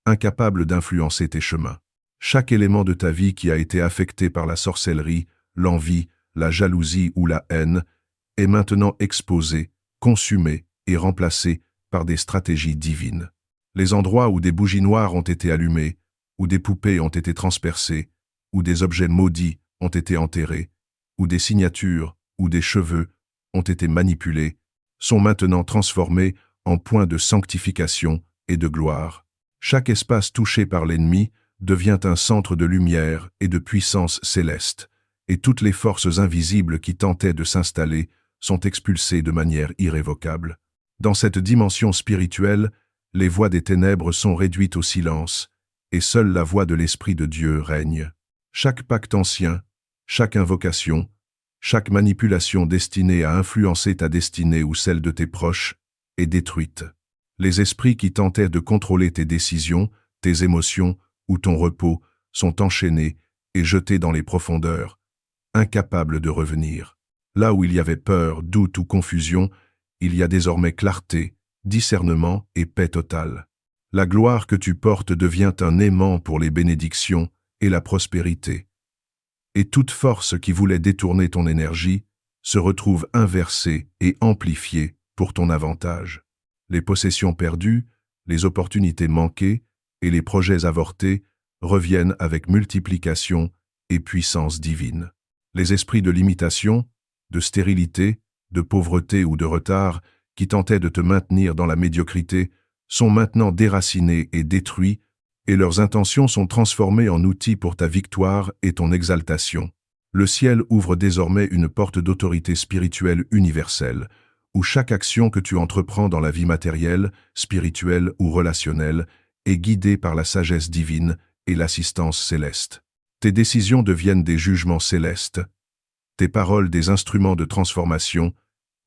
incapables d'influencer tes chemins. Chaque élément de ta vie qui a été affecté par la sorcellerie, l'envie, la jalousie ou la haine est maintenant exposé, consumé et remplacé par des stratégies divines. Les endroits où des bougies noires ont été allumées, où des poupées ont été transpercées, où des objets maudits ont été enterrés, où des signatures ou des cheveux ont été manipulés, sont maintenant transformés en points de sanctification et de gloire. Chaque espace touché par l'ennemi devient un centre de lumière et de puissance céleste, et toutes les forces invisibles qui tentaient de s'installer sont expulsées de manière irrévocable. Dans cette dimension spirituelle, les voix des ténèbres sont réduites au silence, et seule la voix de l'Esprit de Dieu règne. Chaque pacte ancien, chaque invocation, chaque manipulation destinée à influencer ta destinée ou celle de tes proches est détruite. Les esprits qui tentaient de contrôler tes décisions, tes émotions ou ton repos sont enchaînés et jetés dans les profondeurs, incapables de revenir. Là où il y avait peur, doute ou confusion, il y a désormais clarté, discernement et paix totale. La gloire que tu portes devient un aimant pour les bénédictions et la prospérité. Et toute force qui voulait détourner ton énergie se retrouve inversée et amplifiée pour ton avantage. Les possessions perdues, les opportunités manquées et les projets avortés reviennent avec multiplication et puissance divine. Les esprits de limitation, de stérilité, de pauvreté ou de retard qui tentaient de te maintenir dans la médiocrité sont maintenant déracinés et détruits, et leurs intentions sont transformées en outils pour ta victoire et ton exaltation. Le ciel ouvre désormais une porte d'autorité spirituelle universelle, où chaque action que tu entreprends dans la vie matérielle, spirituelle ou relationnelle est guidée par la sagesse divine et l'assistance céleste. Tes décisions deviennent des jugements célestes, tes paroles des instruments de transformation,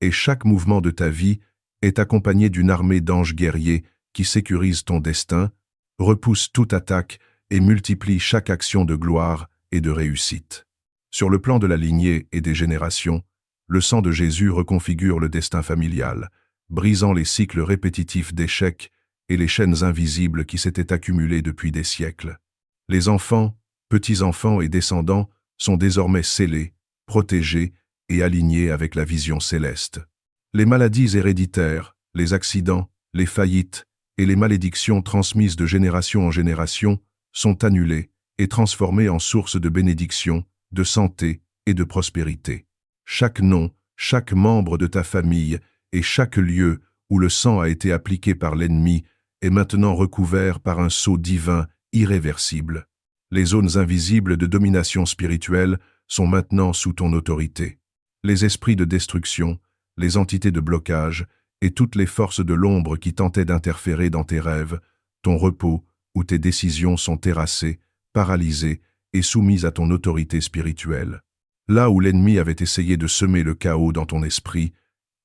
et chaque mouvement de ta vie est accompagné d'une armée d'anges guerriers qui sécurisent ton destin, repoussent toute attaque et multiplient chaque action de gloire et de réussite. Sur le plan de la lignée et des générations, le sang de Jésus reconfigure le destin familial, brisant les cycles répétitifs d'échecs et les chaînes invisibles qui s'étaient accumulées depuis des siècles. Les enfants, petits-enfants et descendants sont désormais scellés, protégés et alignés avec la vision céleste. Les maladies héréditaires, les accidents, les faillites et les malédictions transmises de génération en génération sont annulées et transformées en sources de bénédiction, de santé et de prospérité. Chaque nom, chaque membre de ta famille et chaque lieu où le sang a été appliqué par l'ennemi est maintenant recouvert par un sceau divin irréversible. Les zones invisibles de domination spirituelle sont maintenant sous ton autorité. Les esprits de destruction, les entités de blocage et toutes les forces de l'ombre qui tentaient d'interférer dans tes rêves, ton repos ou tes décisions sont terrassées, paralysées et soumises à ton autorité spirituelle. Là où l'ennemi avait essayé de semer le chaos dans ton esprit,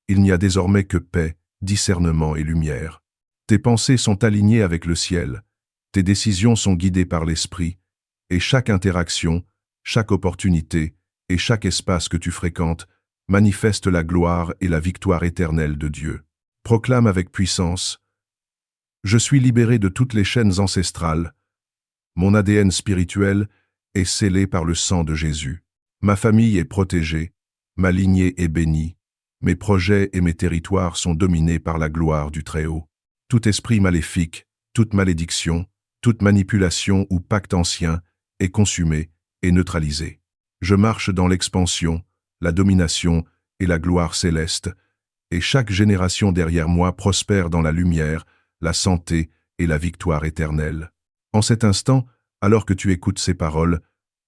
il n'y a désormais que paix, discernement et lumière. Tes pensées sont alignées avec le ciel, tes décisions sont guidées par l'esprit, et chaque interaction, chaque opportunité et chaque espace que tu fréquentes manifeste la gloire et la victoire éternelle de Dieu. Proclame avec puissance: je suis libéré de toutes les chaînes ancestrales. Mon ADN spirituel est scellé par le sang de Jésus. Ma famille est protégée, ma lignée est bénie, mes projets et mes territoires sont dominés par la gloire du Très-Haut. Tout esprit maléfique, toute malédiction, toute manipulation ou pacte ancien est consumé et neutralisé. Je marche dans l'expansion, la domination et la gloire céleste, et chaque génération derrière moi prospère dans la lumière, la santé et la victoire éternelle. En cet instant, alors que tu écoutes ces paroles,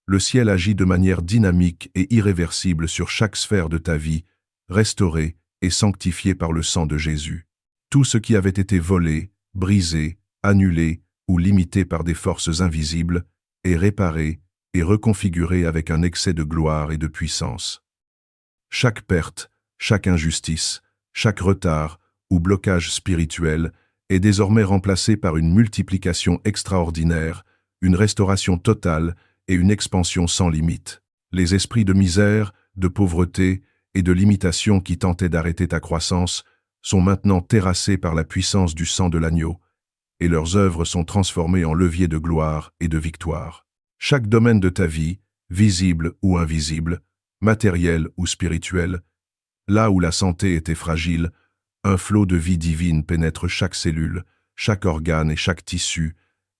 le ciel agit de manière dynamique et irréversible sur chaque sphère de ta vie, restaurée et sanctifiée par le sang de Jésus. Tout ce qui avait été volé, brisé, annulé ou limité par des forces invisibles est réparé et reconfiguré avec un excès de gloire et de puissance. Chaque perte, chaque injustice, chaque retard ou blocage spirituel est désormais remplacé par une multiplication extraordinaire, une restauration totale et une expansion sans limite. Les esprits de misère, de pauvreté et de limitation qui tentaient d'arrêter ta croissance sont maintenant terrassés par la puissance du sang de l'agneau, et leurs œuvres sont transformées en leviers de gloire et de victoire. Chaque domaine de ta vie, visible ou invisible, matériel ou spirituel, là où la santé était fragile, un flot de vie divine pénètre chaque cellule, chaque organe et chaque tissu,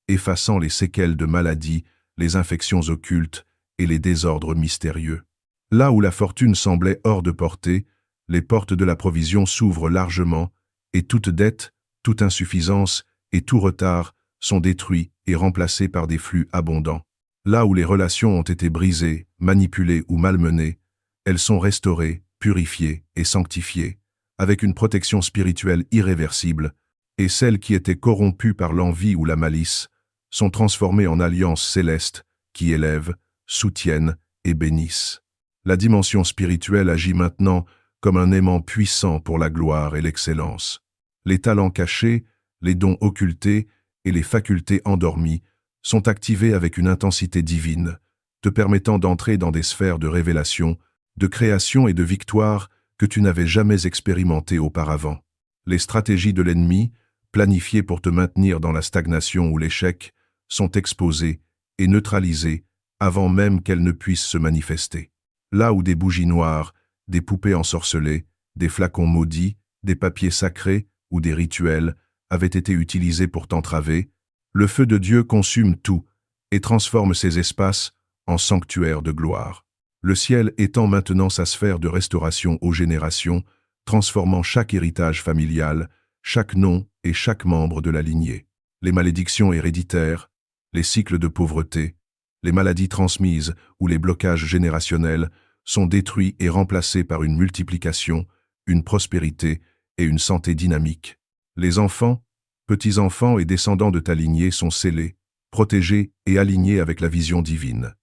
effaçant les séquelles de maladies, les infections occultes et les désordres mystérieux. Là où la fortune semblait hors de portée, les portes de la provision s'ouvrent largement, et toute dette, toute insuffisance et tout retard sont détruits et remplacés par des flux abondants. Là où les relations ont été brisées, manipulées ou malmenées, elles sont restaurées, purifiées et sanctifiées, avec une protection spirituelle irréversible, et celles qui étaient corrompues par l'envie ou la malice sont transformées en alliances célestes qui élèvent, soutiennent et bénissent. La dimension spirituelle agit maintenant comme un aimant puissant pour la gloire et l'excellence. Les talents cachés, les dons occultés et les facultés endormies sont activés avec une intensité divine, te permettant d'entrer dans des sphères de révélation, de création et de victoire que tu n'avais jamais expérimentées auparavant. Les stratégies de l'ennemi, planifiées pour te maintenir dans la stagnation ou l'échec, sont exposées et neutralisées avant même qu'elles ne puissent se manifester. Là où des bougies noires, des poupées ensorcelées, des flacons maudits, des papiers sacrés ou des rituels avaient été utilisés pour t'entraver, le feu de Dieu consume tout et transforme ces espaces en sanctuaires de gloire. Le ciel étend maintenant sa sphère de restauration aux générations, transformant chaque héritage familial, chaque nom et chaque membre de la lignée. Les malédictions héréditaires, les cycles de pauvreté, les maladies transmises ou les blocages générationnels sont détruits et remplacés par une multiplication, une prospérité et une santé dynamique. Les enfants, petits-enfants et descendants de ta lignée sont scellés, protégés et alignés avec la vision divine.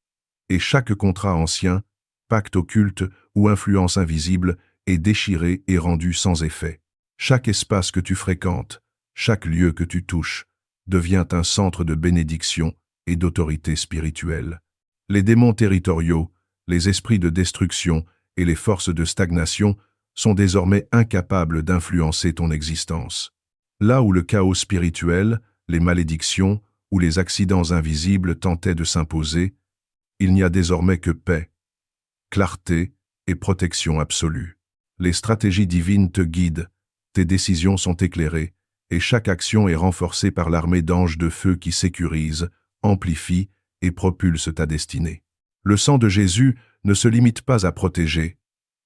Et chaque contrat ancien, pacte occulte ou influence invisible est déchiré et rendu sans effet. Chaque espace que tu fréquentes, chaque lieu que tu touches, devient un centre de bénédiction et d'autorité spirituelle. Les démons territoriaux, les esprits de destruction et les forces de stagnation sont désormais incapables d'influencer ton existence. Là où le chaos spirituel, les malédictions ou les accidents invisibles tentaient de s'imposer, il n'y a désormais que paix, clarté et protection absolue. Les stratégies divines te guident, tes décisions sont éclairées, et chaque action est renforcée par l'armée d'anges de feu qui sécurise, amplifie et propulse ta destinée. Le sang de Jésus ne se limite pas à protéger,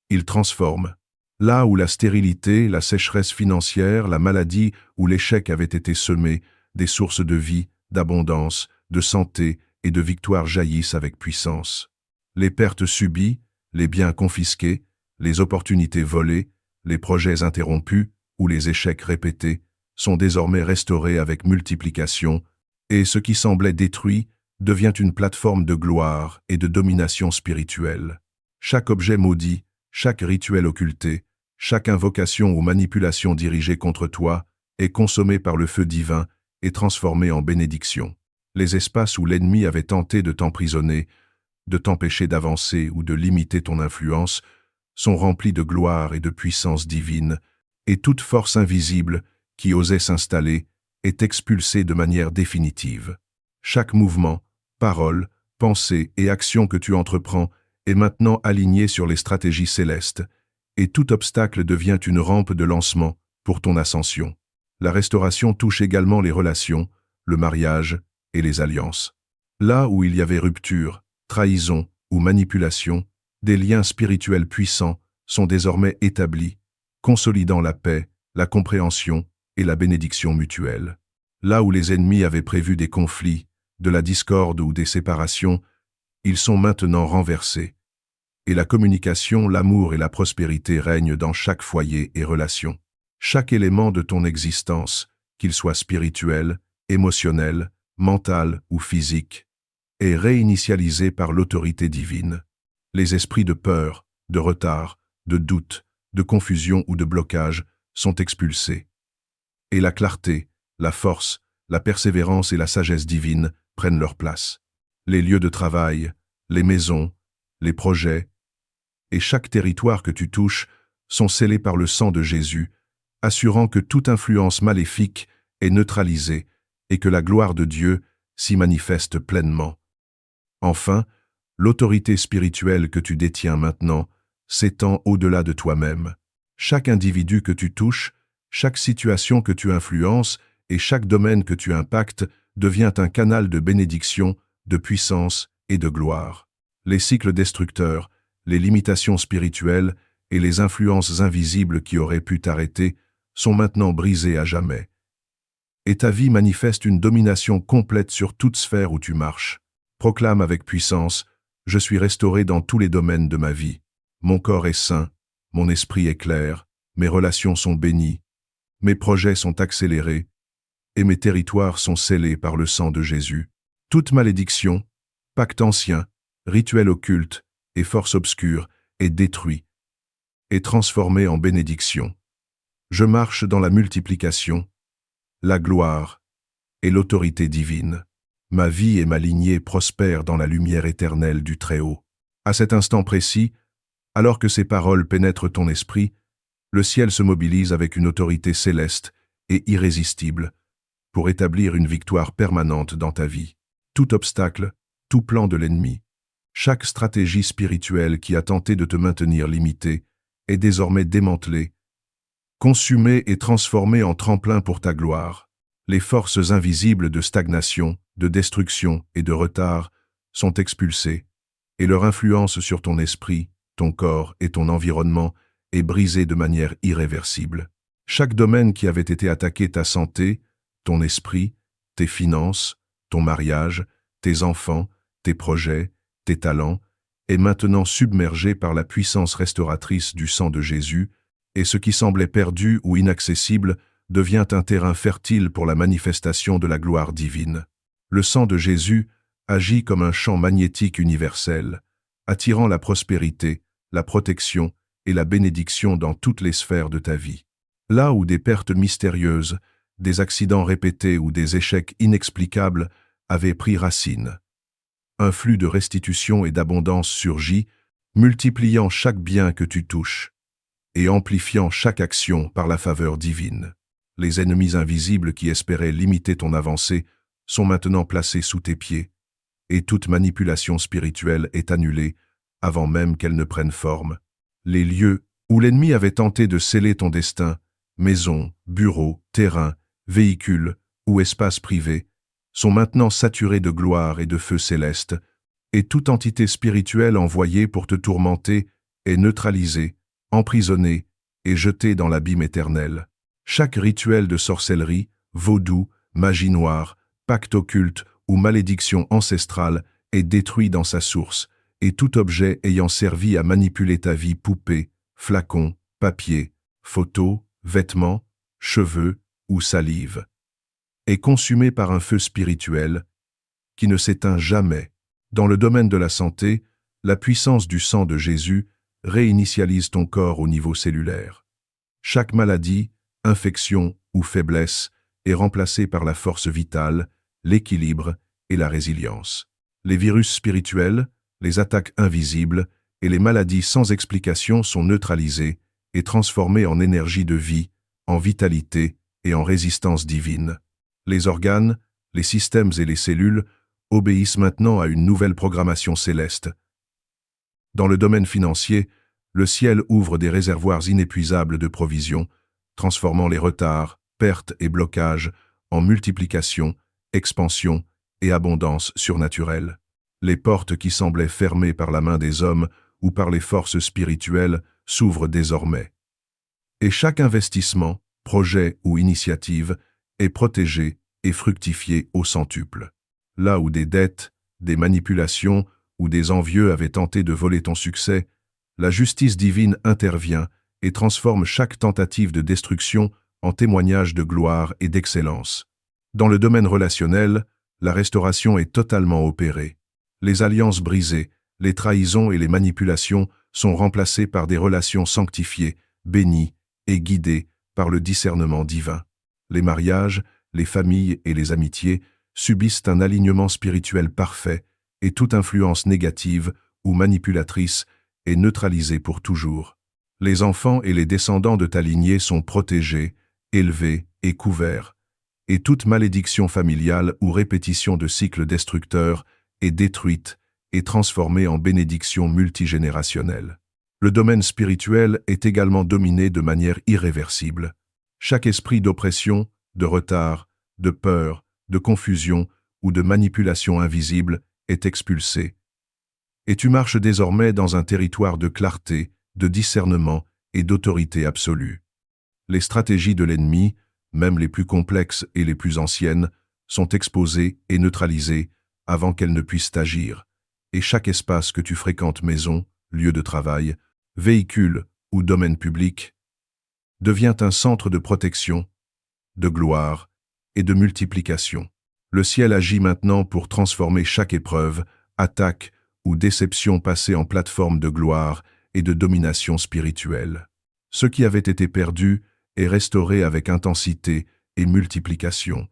il transforme. Là où la stérilité, la sécheresse financière, la maladie ou l'échec avaient été semés, des sources de vie, d'abondance, de santé et de victoire jaillissent avec puissance. Les pertes subies, les biens confisqués, les opportunités volées, les projets interrompus ou les échecs répétés sont désormais restaurés avec multiplication, et ce qui semblait détruit devient une plateforme de gloire et de domination spirituelle. Chaque objet maudit, chaque rituel occulté, chaque invocation ou manipulation dirigée contre toi est consommée par le feu divin et transformée en bénédiction. Les espaces où l'ennemi avait tenté de t'emprisonner, de t'empêcher d'avancer ou de limiter ton influence, sont remplis de gloire et de puissance divine, et toute force invisible qui osait s'installer est expulsée de manière définitive. Chaque mouvement, parole, pensée et action que tu entreprends est maintenant aligné sur les stratégies célestes, et tout obstacle devient une rampe de lancement pour ton ascension. La restauration touche également les relations, le mariage et les alliances. Là où il y avait rupture, trahison ou manipulation, des liens spirituels puissants sont désormais établis, consolidant la paix, la compréhension et la bénédiction mutuelle. Là où les ennemis avaient prévu des conflits, de la discorde ou des séparations, ils sont maintenant renversés. Et la communication, l'amour et la prospérité règnent dans chaque foyer et relation. Chaque élément de ton existence, qu'il soit spirituel, émotionnel, mental ou physique, est réinitialisé par l'autorité divine. Les esprits de peur, de retard, de doute, de confusion ou de blocage sont expulsés. Et la clarté, la force, la persévérance et la sagesse divine prennent leur place. Les lieux de travail, les maisons, les projets, et chaque territoire que tu touches sont scellés par le sang de Jésus, assurant que toute influence maléfique est neutralisée et que la gloire de Dieu s'y manifeste pleinement. Enfin, l'autorité spirituelle que tu détiens maintenant s'étend au-delà de toi-même. Chaque individu que tu touches, chaque situation que tu influences et chaque domaine que tu impactes devient un canal de bénédiction, de puissance et de gloire. Les cycles destructeurs, les limitations spirituelles et les influences invisibles qui auraient pu t'arrêter sont maintenant brisées à jamais. Et ta vie manifeste une domination complète sur toute sphère où tu marches. Proclame avec puissance, « Je suis restauré dans tous les domaines de ma vie. Mon corps est sain, mon esprit est clair, mes relations sont bénies, mes projets sont accélérés, et mes territoires sont scellés par le sang de Jésus. Toute malédiction, pacte ancien, rituel occulte et force obscure est détruit et transformé en bénédiction. Je marche dans la multiplication, la gloire et l'autorité divine. Ma vie et ma lignée prospèrent dans la lumière éternelle du Très-Haut. À cet instant précis, alors que ces paroles pénètrent ton esprit, le ciel se mobilise avec une autorité céleste et irrésistible pour établir une victoire permanente dans ta vie. Tout obstacle, tout plan de l'ennemi, chaque stratégie spirituelle qui a tenté de te maintenir limité est désormais démantelée, consumée et transformée en tremplin pour ta gloire. Les forces invisibles de stagnation, de destruction et de retard sont expulsées, et leur influence sur ton esprit, ton corps et ton environnement est brisée de manière irréversible. Chaque domaine qui avait été attaqué, ta santé, ton esprit, tes finances, ton mariage, tes enfants, tes projets, tes talents, est maintenant submergé par la puissance restauratrice du sang de Jésus et ce qui semblait perdu ou inaccessible devient un terrain fertile pour la manifestation de la gloire divine. Le sang de Jésus agit comme un champ magnétique universel, attirant la prospérité, la protection et la bénédiction dans toutes les sphères de ta vie. Là où des pertes mystérieuses, des accidents répétés ou des échecs inexplicables avaient pris racine, un flux de restitution et d'abondance surgit, multipliant chaque bien que tu touches et amplifiant chaque action par la faveur divine. Les ennemis invisibles qui espéraient limiter ton avancée sont maintenant placés sous tes pieds, et toute manipulation spirituelle est annulée avant même qu'elle ne prenne forme. Les lieux où l'ennemi avait tenté de sceller ton destin, maisons, bureaux, terrains, véhicules ou espaces privés, sont maintenant saturés de gloire et de feu céleste, et toute entité spirituelle envoyée pour te tourmenter est neutralisée, emprisonnée et jetée dans l'abîme éternel. Chaque rituel de sorcellerie, vaudou, magie noire, pacte occulte ou malédiction ancestrale est détruit dans sa source, et tout objet ayant servi à manipuler ta vie, poupée, flacon, papier, photos, vêtements, cheveux ou salive, est consumé par un feu spirituel qui ne s'éteint jamais. Dans le domaine de la santé, la puissance du sang de Jésus réinitialise ton corps au niveau cellulaire. Chaque maladie, infection ou faiblesse est remplacée par la force vitale, l'équilibre et la résilience. Les virus spirituels, les attaques invisibles et les maladies sans explication sont neutralisées et transformées en énergie de vie, en vitalité et en résistance divine. Les organes, les systèmes et les cellules obéissent maintenant à une nouvelle programmation céleste. Dans le domaine financier, le ciel ouvre des réservoirs inépuisables de provisions, transformant les retards, pertes et blocages en multiplication, expansion et abondance surnaturelle. Les portes qui semblaient fermées par la main des hommes ou par les forces spirituelles s'ouvrent désormais. Et chaque investissement, projet ou initiative est protégé et fructifié au centuple. Là où des dettes, des manipulations ou des envieux avaient tenté de voler ton succès, la justice divine intervient et transforme chaque tentative de destruction en témoignage de gloire et d'excellence. Dans le domaine relationnel, la restauration est totalement opérée. Les alliances brisées, les trahisons et les manipulations sont remplacées par des relations sanctifiées, bénies et guidées par le discernement divin. Les mariages, les familles et les amitiés subissent un alignement spirituel parfait et toute influence négative ou manipulatrice est neutralisée pour toujours. Les enfants et les descendants de ta lignée sont protégés, élevés et couverts, et toute malédiction familiale ou répétition de cycles destructeurs est détruite et transformée en bénédiction multigénérationnelle. Le domaine spirituel est également dominé de manière irréversible. Chaque esprit d'oppression, de retard, de peur, de confusion ou de manipulation invisible est expulsé. Et tu marches désormais dans un territoire de clarté, de discernement et d'autorité absolue. Les stratégies de l'ennemi, même les plus complexes et les plus anciennes, sont exposées et neutralisées avant qu'elles ne puissent agir, et chaque espace que tu fréquentes, maison, lieu de travail, véhicule ou domaine public, devient un centre de protection, de gloire et de multiplication. Le ciel agit maintenant pour transformer chaque épreuve, attaque ou déception passée en plateforme de gloire et de domination spirituelle. Ce qui avait été perdu est restauré avec intensité et multiplication,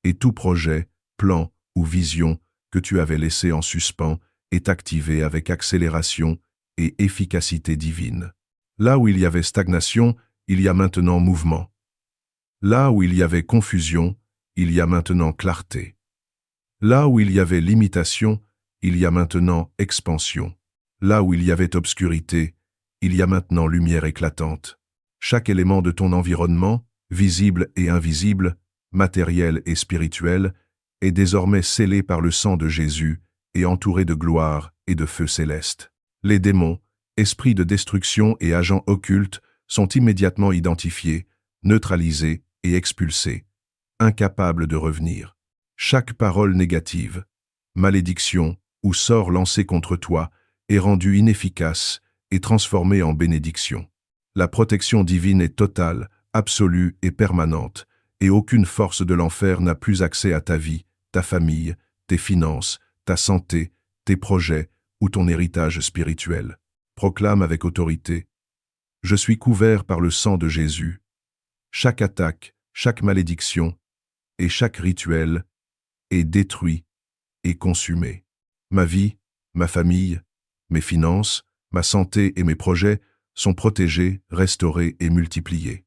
et tout projet, plan ou vision que tu avais laissé en suspens est activé avec accélération et efficacité divine. Là où il y avait stagnation, il y a maintenant mouvement. Là où il y avait confusion, il y a maintenant clarté. Là où il y avait limitation, il y a maintenant expansion. Là où il y avait obscurité, il y a maintenant lumière éclatante. Chaque élément de ton environnement, visible et invisible, matériel et spirituel, est désormais scellé par le sang de Jésus et entouré de gloire et de feu céleste. Les démons, esprits de destruction et agents occultes sont immédiatement identifiés, neutralisés et expulsés, incapables de revenir. Chaque parole négative, malédiction ou sort lancé contre toi est rendu inefficace et transformé en bénédiction. La protection divine est totale, absolue et permanente, et aucune force de l'enfer n'a plus accès à ta vie, ta famille, tes finances, ta santé, tes projets ou ton héritage spirituel. Proclame avec autorité: je suis couvert par le sang de Jésus. Chaque attaque, chaque malédiction et chaque rituel est détruit et consumé. Ma vie, ma famille, mes finances, ma santé et mes projets sont protégés, restaurés et multipliés.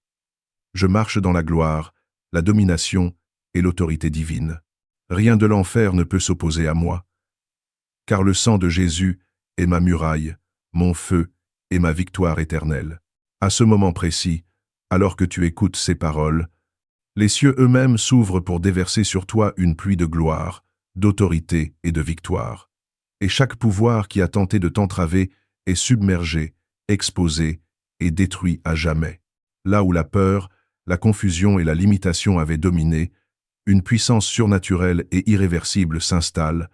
Je marche dans la gloire, la domination et l'autorité divine. Rien de l'enfer ne peut s'opposer à moi, car le sang de Jésus est ma muraille, mon feu et ma victoire éternelle. À ce moment précis, alors que tu écoutes ces paroles, les cieux eux-mêmes s'ouvrent pour déverser sur toi une pluie de gloire, d'autorité et de victoire. Et chaque pouvoir qui a tenté de t'entraver est submergé, exposé et détruit à jamais. Là où la peur, la confusion et la limitation avaient dominé, une puissance surnaturelle et irréversible s'installe,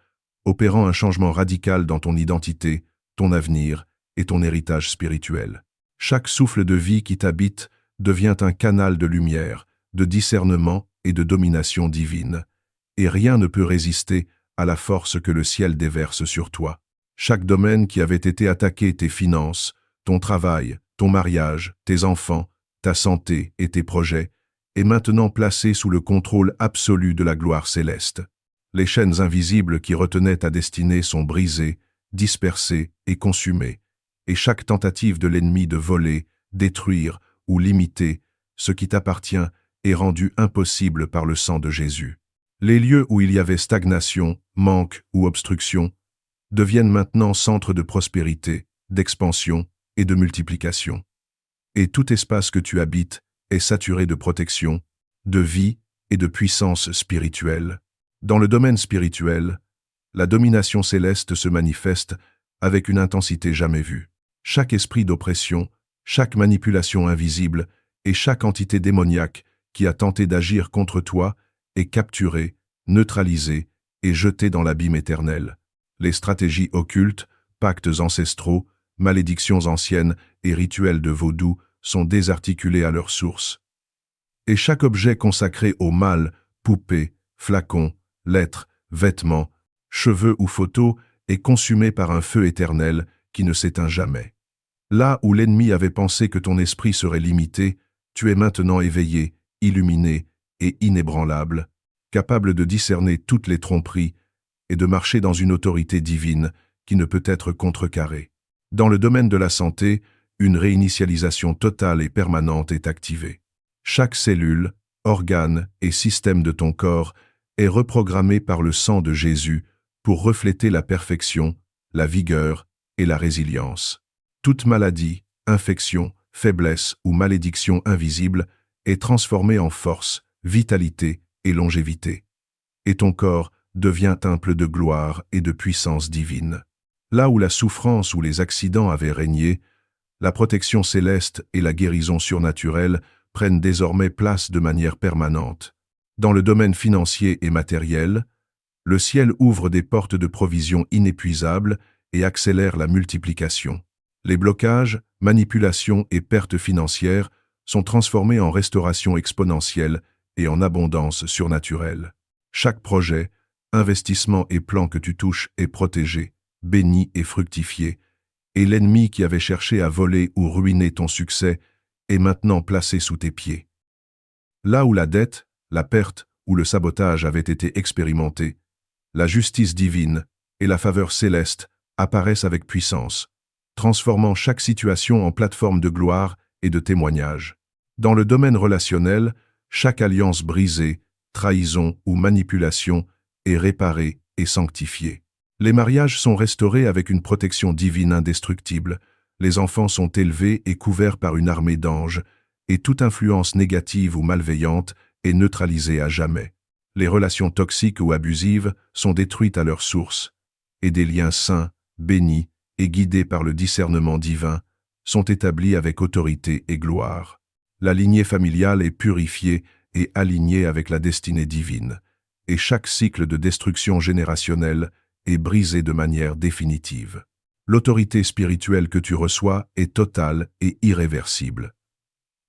opérant un changement radical dans ton identité, ton avenir et ton héritage spirituel. Chaque souffle de vie qui t'habite devient un canal de lumière, de discernement et de domination divine, et rien ne peut résister à la force que le ciel déverse sur toi. Chaque domaine qui avait été attaqué, tes finances, ton travail, ton mariage, tes enfants, ta santé et tes projets, est maintenant placé sous le contrôle absolu de la gloire céleste. Les chaînes invisibles qui retenaient ta destinée sont brisées, dispersées et consumées, et chaque tentative de l'ennemi de voler, détruire ou limiter ce qui t'appartient est rendue impossible par le sang de Jésus. Les lieux où il y avait stagnation, manque ou obstruction deviennent maintenant centres de prospérité, d'expansion et de multiplication. Et tout espace que tu habites est saturé de protection, de vie et de puissance spirituelle. Dans le domaine spirituel, la domination céleste se manifeste avec une intensité jamais vue. Chaque esprit d'oppression, chaque manipulation invisible et chaque entité démoniaque qui a tenté d'agir contre toi est capturée, neutralisée et jetée dans l'abîme éternel. Les stratégies occultes, pactes ancestraux, malédictions anciennes et rituels de vaudou sont désarticulés à leur source. Et chaque objet consacré au mal, poupée, flacon, lettres, vêtements, cheveux ou photos, est consumé par un feu éternel qui ne s'éteint jamais. Là où l'ennemi avait pensé que ton esprit serait limité, tu es maintenant éveillé, illuminé et inébranlable, capable de discerner toutes les tromperies et de marcher dans une autorité divine qui ne peut être contrecarrée. Dans le domaine de la santé, une réinitialisation totale et permanente est activée. Chaque cellule, organe et système de ton corps est reprogrammé par le sang de Jésus pour refléter la perfection, la vigueur et la résilience. Toute maladie, infection, faiblesse ou malédiction invisible est transformée en force, vitalité et longévité. Et ton corps devient temple de gloire et de puissance divine. Là où la souffrance ou les accidents avaient régné, la protection céleste et la guérison surnaturelle prennent désormais place de manière permanente. Dans le domaine financier et matériel, le ciel ouvre des portes de provision inépuisables et accélère la multiplication. Les blocages, manipulations et pertes financières sont transformés en restauration exponentielle et en abondance surnaturelle. Chaque projet, investissement et plan que tu touches est protégé, béni et fructifié, et l'ennemi qui avait cherché à voler ou ruiner ton succès est maintenant placé sous tes pieds. Là où la dette, la perte ou le sabotage avaient été expérimentés, la justice divine et la faveur céleste apparaissent avec puissance, transformant chaque situation en plateforme de gloire et de témoignage. Dans le domaine relationnel, chaque alliance brisée, trahison ou manipulation est réparée et sanctifiée. Les mariages sont restaurés avec une protection divine indestructible, les enfants sont élevés et couverts par une armée d'anges, et toute influence négative ou malveillante est neutralisée à jamais. Les relations toxiques ou abusives sont détruites à leur source, et des liens sains, bénis et guidés par le discernement divin sont établis avec autorité et gloire. La lignée familiale est purifiée et alignée avec la destinée divine, et chaque cycle de destruction générationnelle est brisé de manière définitive. L'autorité spirituelle que tu reçois est totale et irréversible.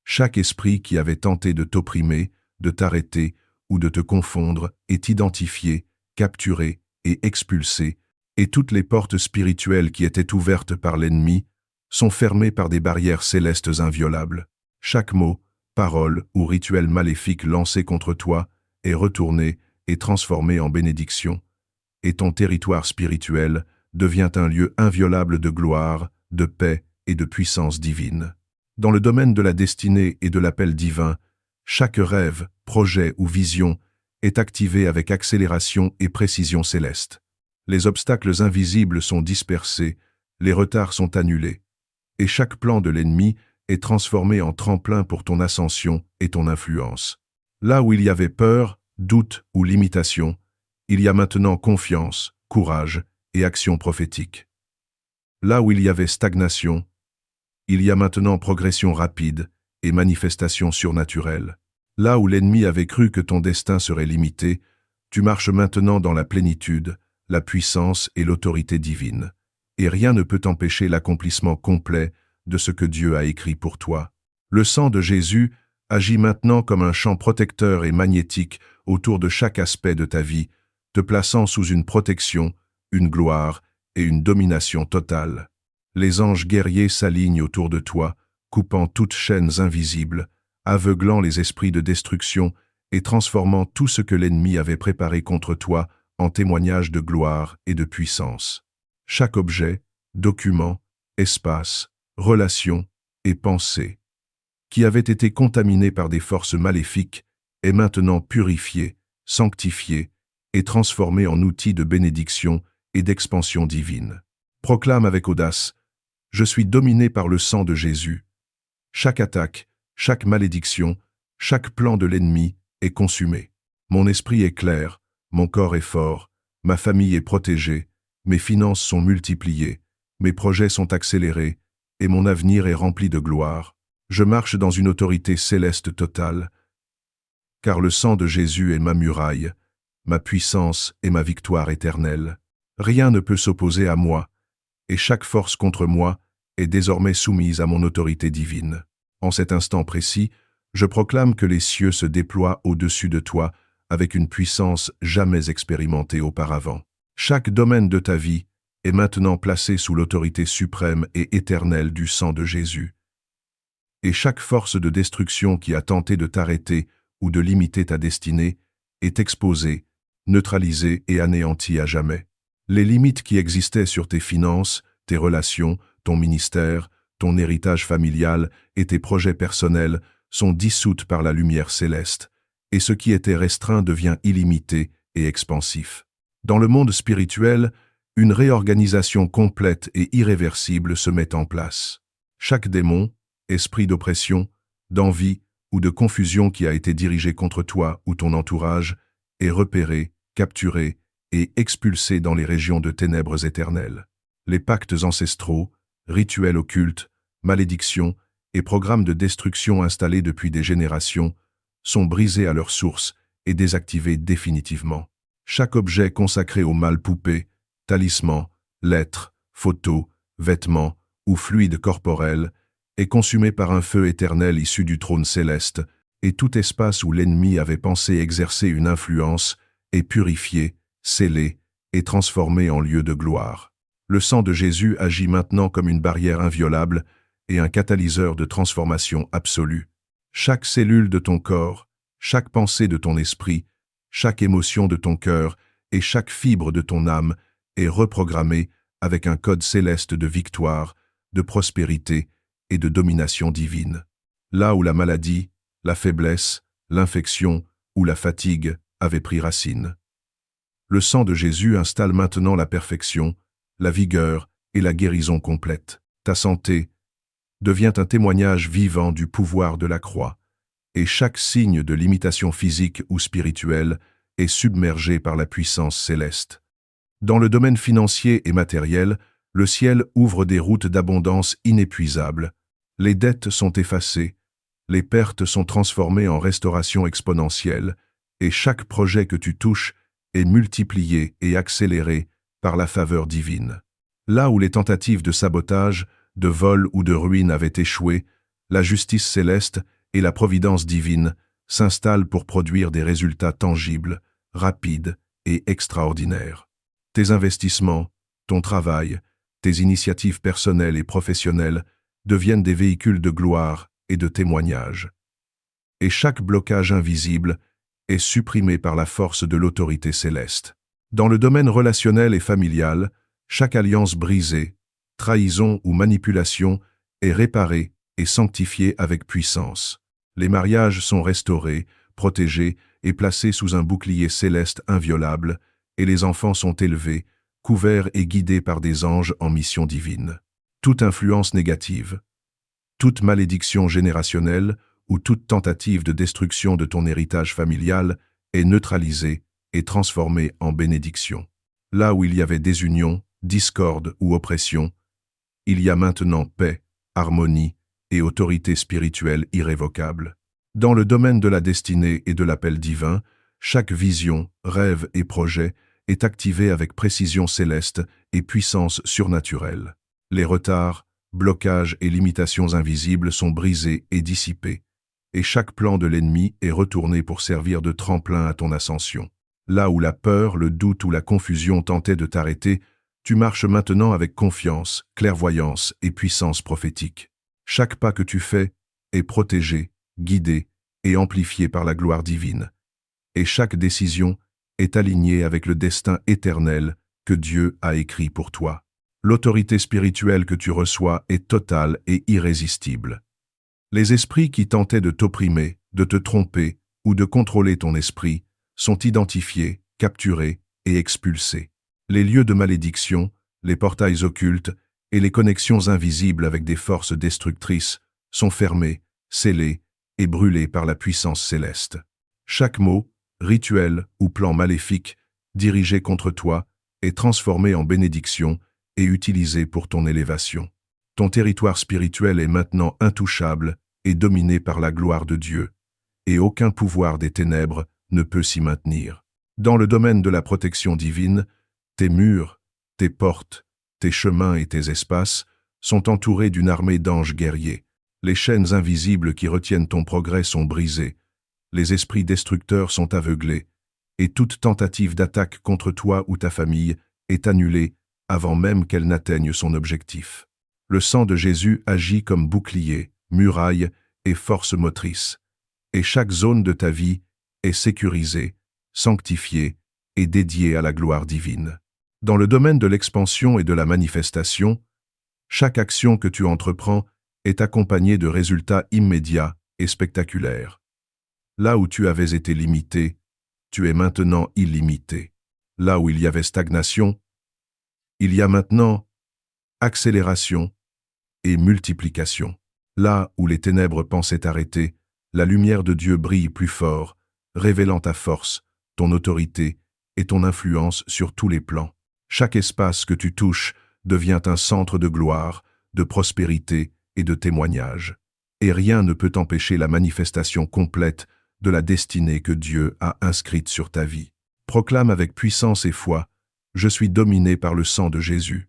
Chaque esprit qui avait tenté de t'opprimer, de t'arrêter ou de te confondre est identifié, capturé et expulsé, et toutes les portes spirituelles qui étaient ouvertes par l'ennemi sont fermées par des barrières célestes inviolables. Chaque mot, parole ou rituel maléfique lancé contre toi est retourné et transformé en bénédiction, et ton territoire spirituel devient un lieu inviolable de gloire, de paix et de puissance divine. Dans le domaine de la destinée et de l'appel divin, chaque rêve, projet ou vision est activé avec accélération et précision céleste. Les obstacles invisibles sont dispersés, les retards sont annulés, et chaque plan de l'ennemi est transformé en tremplin pour ton ascension et ton influence. Là où il y avait peur, doute ou limitation, il y a maintenant confiance, courage et action prophétique. Là où il y avait stagnation, il y a maintenant progression rapide et manifestation surnaturelle. Là où l'ennemi avait cru que ton destin serait limité, tu marches maintenant dans la plénitude, la puissance et l'autorité divine. Et rien ne peut empêcher l'accomplissement complet de ce que Dieu a écrit pour toi. Le sang de Jésus agit maintenant comme un champ protecteur et magnétique autour de chaque aspect de ta vie, te plaçant sous une protection, une gloire et une domination totale. Les anges guerriers s'alignent autour de toi, coupant toutes chaînes invisibles, aveuglant les esprits de destruction et transformant tout ce que l'ennemi avait préparé contre toi en témoignage de gloire et de puissance. Chaque objet, document, espace, relation et pensée, qui avait été contaminé par des forces maléfiques, est maintenant purifié, sanctifié et transformé en outil de bénédiction et d'expansion divine. Proclame avec audace: je suis dominé par le sang de Jésus. Chaque attaque, chaque malédiction, chaque plan de l'ennemi est consumé. Mon esprit est clair, mon corps est fort, ma famille est protégée, mes finances sont multipliées, mes projets sont accélérés, et mon avenir est rempli de gloire. Je marche dans une autorité céleste totale, car le sang de Jésus est ma muraille, ma puissance et ma victoire éternelle. Rien ne peut s'opposer à moi, et chaque force contre moi est désormais soumise à mon autorité divine. En cet instant précis, je proclame que les cieux se déploient au-dessus de toi avec une puissance jamais expérimentée auparavant. Chaque domaine de ta vie est maintenant placé sous l'autorité suprême et éternelle du sang de Jésus. Et chaque force de destruction qui a tenté de t'arrêter ou de limiter ta destinée est exposée, neutralisée et anéantie à jamais. Les limites qui existaient sur tes finances, tes relations, ton ministère, ton héritage familial et tes projets personnels sont dissoutes par la lumière céleste, et ce qui était restreint devient illimité et expansif. Dans le monde spirituel, une réorganisation complète et irréversible se met en place. Chaque démon, esprit d'oppression, d'envie ou de confusion qui a été dirigé contre toi ou ton entourage est repéré, capturé et expulsé dans les régions de ténèbres éternelles. Les pactes ancestraux, rituels occultes, malédictions et programmes de destruction installés depuis des générations sont brisés à leur source et désactivés définitivement. Chaque objet consacré au mal poupée, talisman, lettres, photos, vêtements ou fluide corporel est consumé par un feu éternel issu du trône céleste, et tout espace où l'ennemi avait pensé exercer une influence est purifié, scellé et transformé en lieu de gloire. Le sang de Jésus agit maintenant comme une barrière inviolable et un catalyseur de transformation absolue. Chaque cellule de ton corps, chaque pensée de ton esprit, chaque émotion de ton cœur et chaque fibre de ton âme est reprogrammée avec un code céleste de victoire, de prospérité et de domination divine. Là où la maladie, la faiblesse, l'infection ou la fatigue avaient pris racine, le sang de Jésus installe maintenant la perfection, la vigueur et la guérison complète. Ta santé devient un témoignage vivant du pouvoir de la croix, et chaque signe de limitation physique ou spirituelle est submergé par la puissance céleste. Dans le domaine financier et matériel, le ciel ouvre des routes d'abondance inépuisables. Les dettes sont effacées, les pertes sont transformées en restauration exponentielle, et chaque projet que tu touches est multiplié et accéléré par la faveur divine. Là où les tentatives de sabotage, de vol ou de ruine avaient échoué, la justice céleste et la providence divine s'installent pour produire des résultats tangibles, rapides et extraordinaires. Tes investissements, ton travail, tes initiatives personnelles et professionnelles deviennent des véhicules de gloire et de témoignage. Et chaque blocage invisible est supprimé par la force de l'autorité céleste. Dans le domaine relationnel et familial, chaque alliance brisée, trahison ou manipulation est réparée et sanctifiée avec puissance. Les mariages sont restaurés, protégés et placés sous un bouclier céleste inviolable, et les enfants sont élevés, couverts et guidés par des anges en mission divine. Toute influence négative, toute malédiction générationnelle ou toute tentative de destruction de ton héritage familial est neutralisée et transformée en bénédiction. Là où il y avait désunion, discorde ou oppression, il y a maintenant paix, harmonie et autorité spirituelle irrévocable. Dans le domaine de la destinée et de l'appel divin, chaque vision, rêve et projet est activé avec précision céleste et puissance surnaturelle. Les retards, blocages et limitations invisibles sont brisés et dissipés, et chaque plan de l'ennemi est retourné pour servir de tremplin à ton ascension. Là où la peur, le doute ou la confusion tentaient de t'arrêter, tu marches maintenant avec confiance, clairvoyance et puissance prophétique. Chaque pas que tu fais est protégé, guidé et amplifié par la gloire divine. Et chaque décision est alignée avec le destin éternel que Dieu a écrit pour toi. L'autorité spirituelle que tu reçois est totale et irrésistible. Les esprits qui tentaient de t'opprimer, de te tromper ou de contrôler ton esprit sont identifiés, capturés et expulsés. Les lieux de malédiction, les portails occultes et les connexions invisibles avec des forces destructrices sont fermés, scellés et brûlés par la puissance céleste. Chaque mot, rituel ou plan maléfique dirigé contre toi est transformé en bénédiction et utilisé pour ton élévation. Ton territoire spirituel est maintenant intouchable et dominé par la gloire de Dieu, et aucun pouvoir des ténèbres ne peut s'y maintenir. Dans le domaine de la protection divine, tes murs, tes portes, tes chemins et tes espaces sont entourés d'une armée d'anges guerriers. Les chaînes invisibles qui retiennent ton progrès sont brisées, les esprits destructeurs sont aveuglés, et toute tentative d'attaque contre toi ou ta famille est annulée avant même qu'elle n'atteigne son objectif. Le sang de Jésus agit comme bouclier, muraille et force motrice, et chaque zone de ta vie est sécurisée, sanctifiée et dédiée à la gloire divine. Dans le domaine de l'expansion et de la manifestation, chaque action que tu entreprends est accompagnée de résultats immédiats et spectaculaires. Là où tu avais été limité, tu es maintenant illimité. Là où il y avait stagnation, il y a maintenant accélération et multiplication. Là où les ténèbres pensaient arrêter, la lumière de Dieu brille plus fort, révélant ta force, ton autorité et ton influence sur tous les plans. Chaque espace que tu touches devient un centre de gloire, de prospérité et de témoignage. Et rien ne peut empêcher la manifestation complète de la destinée que Dieu a inscrite sur ta vie. Proclame avec puissance et foi, « Je suis dominé par le sang de Jésus ».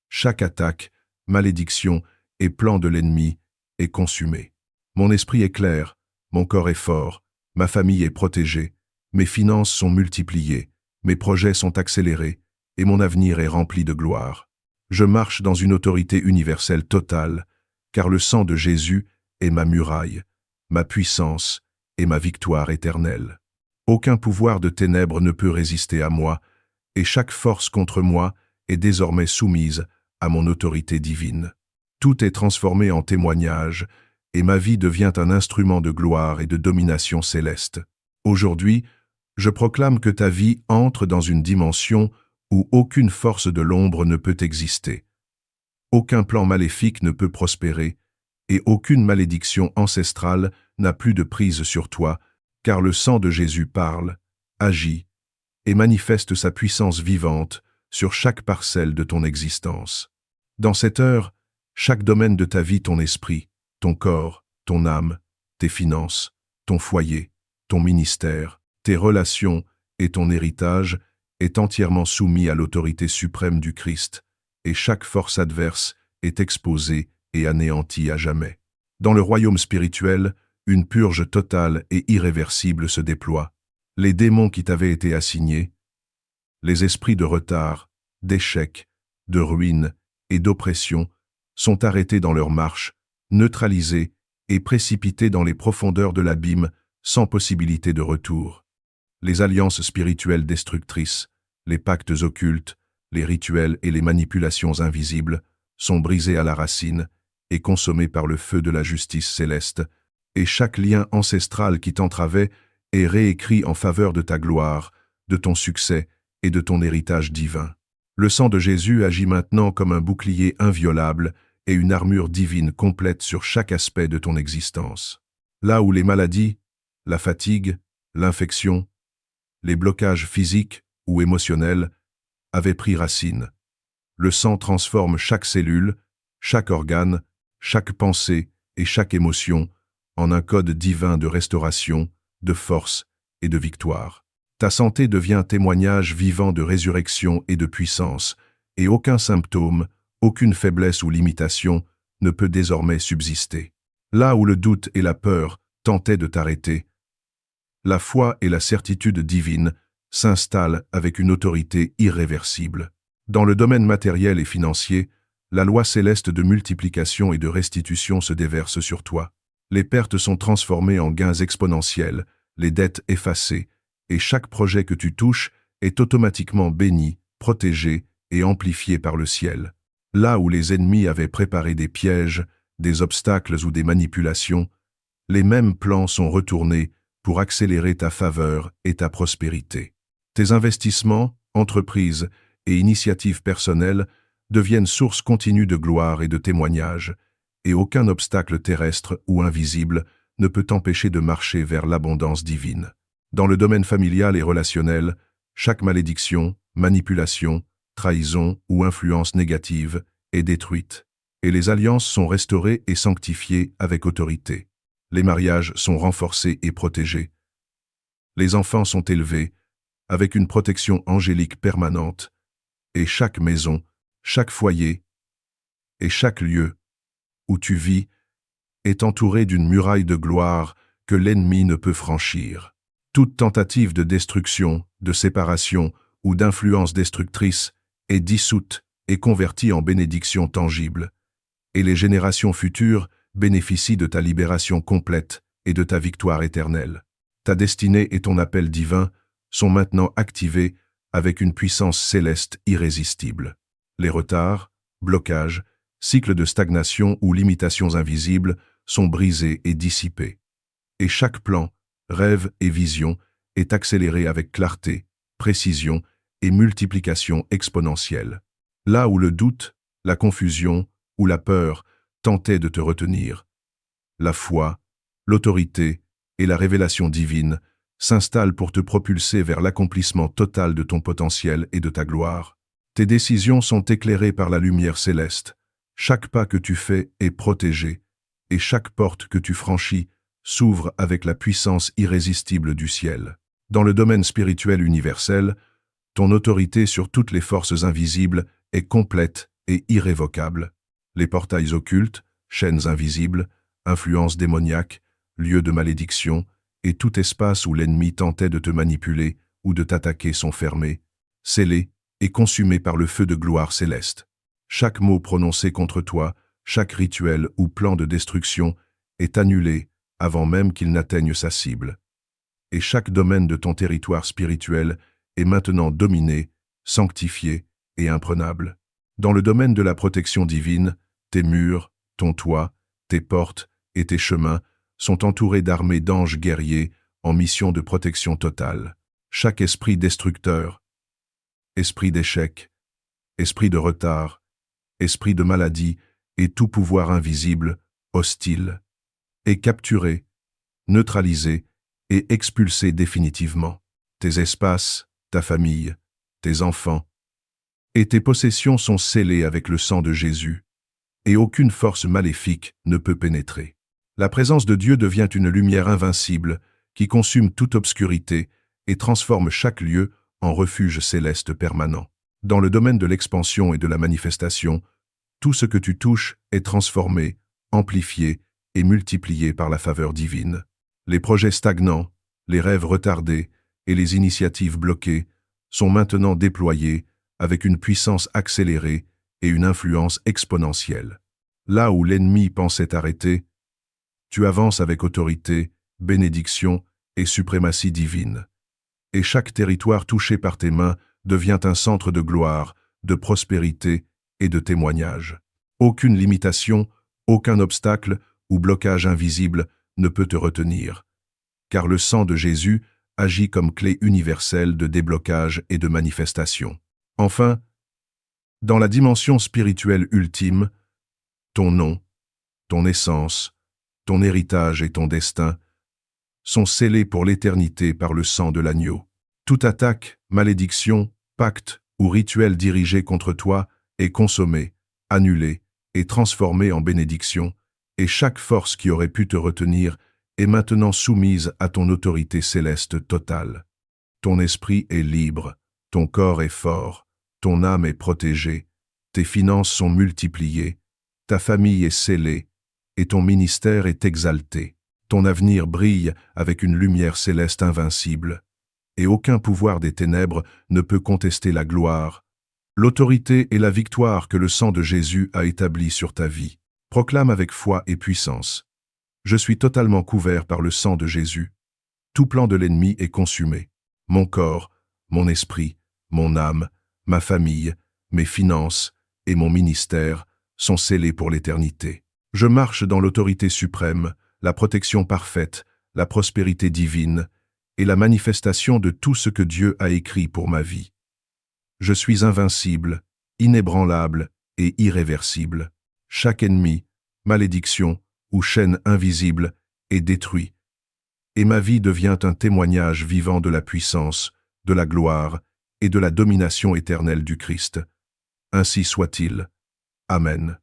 Chaque attaque, malédiction et plan de l'ennemi est consumé. Mon esprit est clair, mon corps est fort, ma famille est protégée, mes finances sont multipliées, mes projets sont accélérés et mon avenir est rempli de gloire. Je marche dans une autorité universelle totale, car le sang de Jésus est ma muraille, ma puissance et ma victoire éternelle. Aucun pouvoir de ténèbres ne peut résister à moi, et chaque force contre moi est désormais soumise à mon autorité divine. Tout est transformé en témoignage, et ma vie devient un instrument de gloire et de domination céleste. Aujourd'hui, je proclame que ta vie entre dans une dimension où aucune force de l'ombre ne peut exister. Aucun plan maléfique ne peut prospérer, et aucune malédiction ancestrale n'a plus de prise sur toi, car le sang de Jésus parle, agit et manifeste sa puissance vivante sur chaque parcelle de ton existence. Dans cette heure, chaque domaine de ta vie, ton esprit, ton corps, ton âme, tes finances, ton foyer, ton ministère, tes relations et ton héritage est entièrement soumis à l'autorité suprême du Christ, et chaque force adverse est exposée et anéantie à jamais. Dans le royaume spirituel, une purge totale et irréversible se déploie. Les démons qui t'avaient été assignés, les esprits de retard, d'échec, de ruine et d'oppression sont arrêtés dans leur marche, neutralisés et précipités dans les profondeurs de l'abîme sans possibilité de retour. Les alliances spirituelles destructrices, les pactes occultes, les rituels et les manipulations invisibles sont brisés à la racine et consommés par le feu de la justice céleste, et chaque lien ancestral qui t'entravait est réécrit en faveur de ta gloire, de ton succès et de ton héritage divin. Le sang de Jésus agit maintenant comme un bouclier inviolable et une armure divine complète sur chaque aspect de ton existence. Là où les maladies, la fatigue, l'infection, les blocages physiques ou émotionnels avaient pris racine, le sang transforme chaque cellule, chaque organe, chaque pensée et chaque émotion en un code divin de restauration, de force et de victoire. Ta santé devient témoignage vivant de résurrection et de puissance, et aucun symptôme, aucune faiblesse ou limitation ne peut désormais subsister. Là où le doute et la peur tentaient de t'arrêter, la foi et la certitude divine s'installent avec une autorité irréversible. Dans le domaine matériel et financier, la loi céleste de multiplication et de restitution se déverse sur toi. Les pertes sont transformées en gains exponentiels, les dettes effacées, et chaque projet que tu touches est automatiquement béni, protégé et amplifié par le ciel. Là où les ennemis avaient préparé des pièges, des obstacles ou des manipulations, les mêmes plans sont retournés pour accélérer ta faveur et ta prospérité. Tes investissements, entreprises et initiatives personnelles deviennent source continue de gloire et de témoignages, et aucun obstacle terrestre ou invisible ne peut t'empêcher de marcher vers l'abondance divine. Dans le domaine familial et relationnel, chaque malédiction, manipulation, trahison ou influence négative est détruite, et les alliances sont restaurées et sanctifiées avec autorité. Les mariages sont renforcés et protégés. Les enfants sont élevés avec une protection angélique permanente, et chaque maison, chaque foyer et chaque lieu où tu vis est entouré d'une muraille de gloire que l'ennemi ne peut franchir. Toute tentative de destruction, de séparation ou d'influence destructrice est dissoute et convertie en bénédiction tangible, et les générations futures bénéficient de ta libération complète et de ta victoire éternelle. Ta destinée et ton appel divin sont maintenant activés avec une puissance céleste irrésistible. Les retards, blocages, cycles de stagnation ou limitations invisibles sont brisés et dissipés. Et chaque plan, rêve et vision est accéléré avec clarté, précision et multiplication exponentielle. Là où le doute, la confusion ou la peur tentaient de te retenir, la foi, l'autorité et la révélation divine s'installent pour te propulser vers l'accomplissement total de ton potentiel et de ta gloire. Tes décisions sont éclairées par la lumière céleste. Chaque pas que tu fais est protégé, et chaque porte que tu franchis s'ouvre avec la puissance irrésistible du ciel. Dans le domaine spirituel universel, ton autorité sur toutes les forces invisibles est complète et irrévocable. Les portails occultes, chaînes invisibles, influences démoniaques, lieux de malédiction, et tout espace où l'ennemi tentait de te manipuler ou de t'attaquer sont fermés, scellés et consumés par le feu de gloire céleste. Chaque mot prononcé contre toi, chaque rituel ou plan de destruction est annulé avant même qu'il n'atteigne sa cible. Et chaque domaine de ton territoire spirituel est maintenant dominé, sanctifié et imprenable. Dans le domaine de la protection divine, tes murs, ton toit, tes portes et tes chemins sont entourés d'armées d'anges guerriers en mission de protection totale. Chaque esprit destructeur, esprit d'échec, esprit de retard, esprit de maladie et tout pouvoir invisible, hostile, est capturé, neutralisé et expulsé définitivement. Tes espaces, ta famille, tes enfants et tes possessions sont scellés avec le sang de Jésus, et aucune force maléfique ne peut pénétrer. La présence de Dieu devient une lumière invincible qui consume toute obscurité et transforme chaque lieu en refuge céleste permanent. Dans le domaine de l'expansion et de la manifestation, tout ce que tu touches est transformé, amplifié et multiplié par la faveur divine. Les projets stagnants, les rêves retardés et les initiatives bloquées sont maintenant déployés avec une puissance accélérée et une influence exponentielle. Là où l'ennemi pensait arrêter, tu avances avec autorité, bénédiction et suprématie divine. Et chaque territoire touché par tes mains devient un centre de gloire, de prospérité et de témoignage. Aucune limitation, aucun obstacle ou blocage invisible ne peut te retenir, car le sang de Jésus agit comme clé universelle de déblocage et de manifestation. Enfin, dans la dimension spirituelle ultime, ton nom, ton essence, ton héritage et ton destin sont scellés pour l'éternité par le sang de l'agneau. Toute attaque, malédiction, pacte ou rituel dirigé contre toi est consommé, annulé et transformé en bénédiction, et chaque force qui aurait pu te retenir est maintenant soumise à ton autorité céleste totale. Ton esprit est libre, ton corps est fort, ton âme est protégée, tes finances sont multipliées, ta famille est scellée, et ton ministère est exalté. Ton avenir brille avec une lumière céleste invincible, et aucun pouvoir des ténèbres ne peut contester la gloire, l'autorité et la victoire que le sang de Jésus a établies sur ta vie. Proclame avec foi et puissance. Je suis totalement couvert par le sang de Jésus. Tout plan de l'ennemi est consumé. Mon corps, mon esprit, mon âme, ma famille, mes finances et mon ministère sont scellés pour l'éternité. Je marche dans l'autorité suprême, la protection parfaite, la prospérité divine et la manifestation de tout ce que Dieu a écrit pour ma vie. Je suis invincible, inébranlable et irréversible. Chaque ennemi, malédiction ou chaîne invisible est détruit, et ma vie devient un témoignage vivant de la puissance, de la gloire et de la domination éternelle du Christ. Ainsi soit-il. Amen.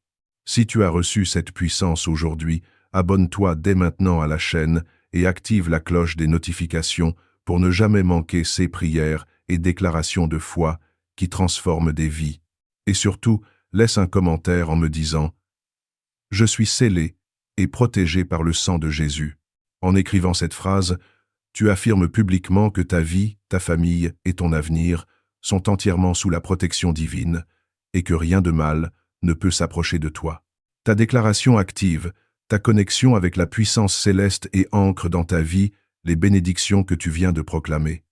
Si tu as reçu cette puissance aujourd'hui, abonne-toi dès maintenant à la chaîne et active la cloche des notifications pour ne jamais manquer ces prières et déclarations de foi qui transforment des vies. Et surtout, laisse un commentaire en me disant « Je suis scellé et protégé par le sang de Jésus ». En écrivant cette phrase, tu affirmes publiquement que ta vie, ta famille et ton avenir sont entièrement sous la protection divine et que rien de mal ne peut s'approcher de toi. Ta déclaration active ta connexion avec la puissance céleste et ancre dans ta vie les bénédictions que tu viens de proclamer.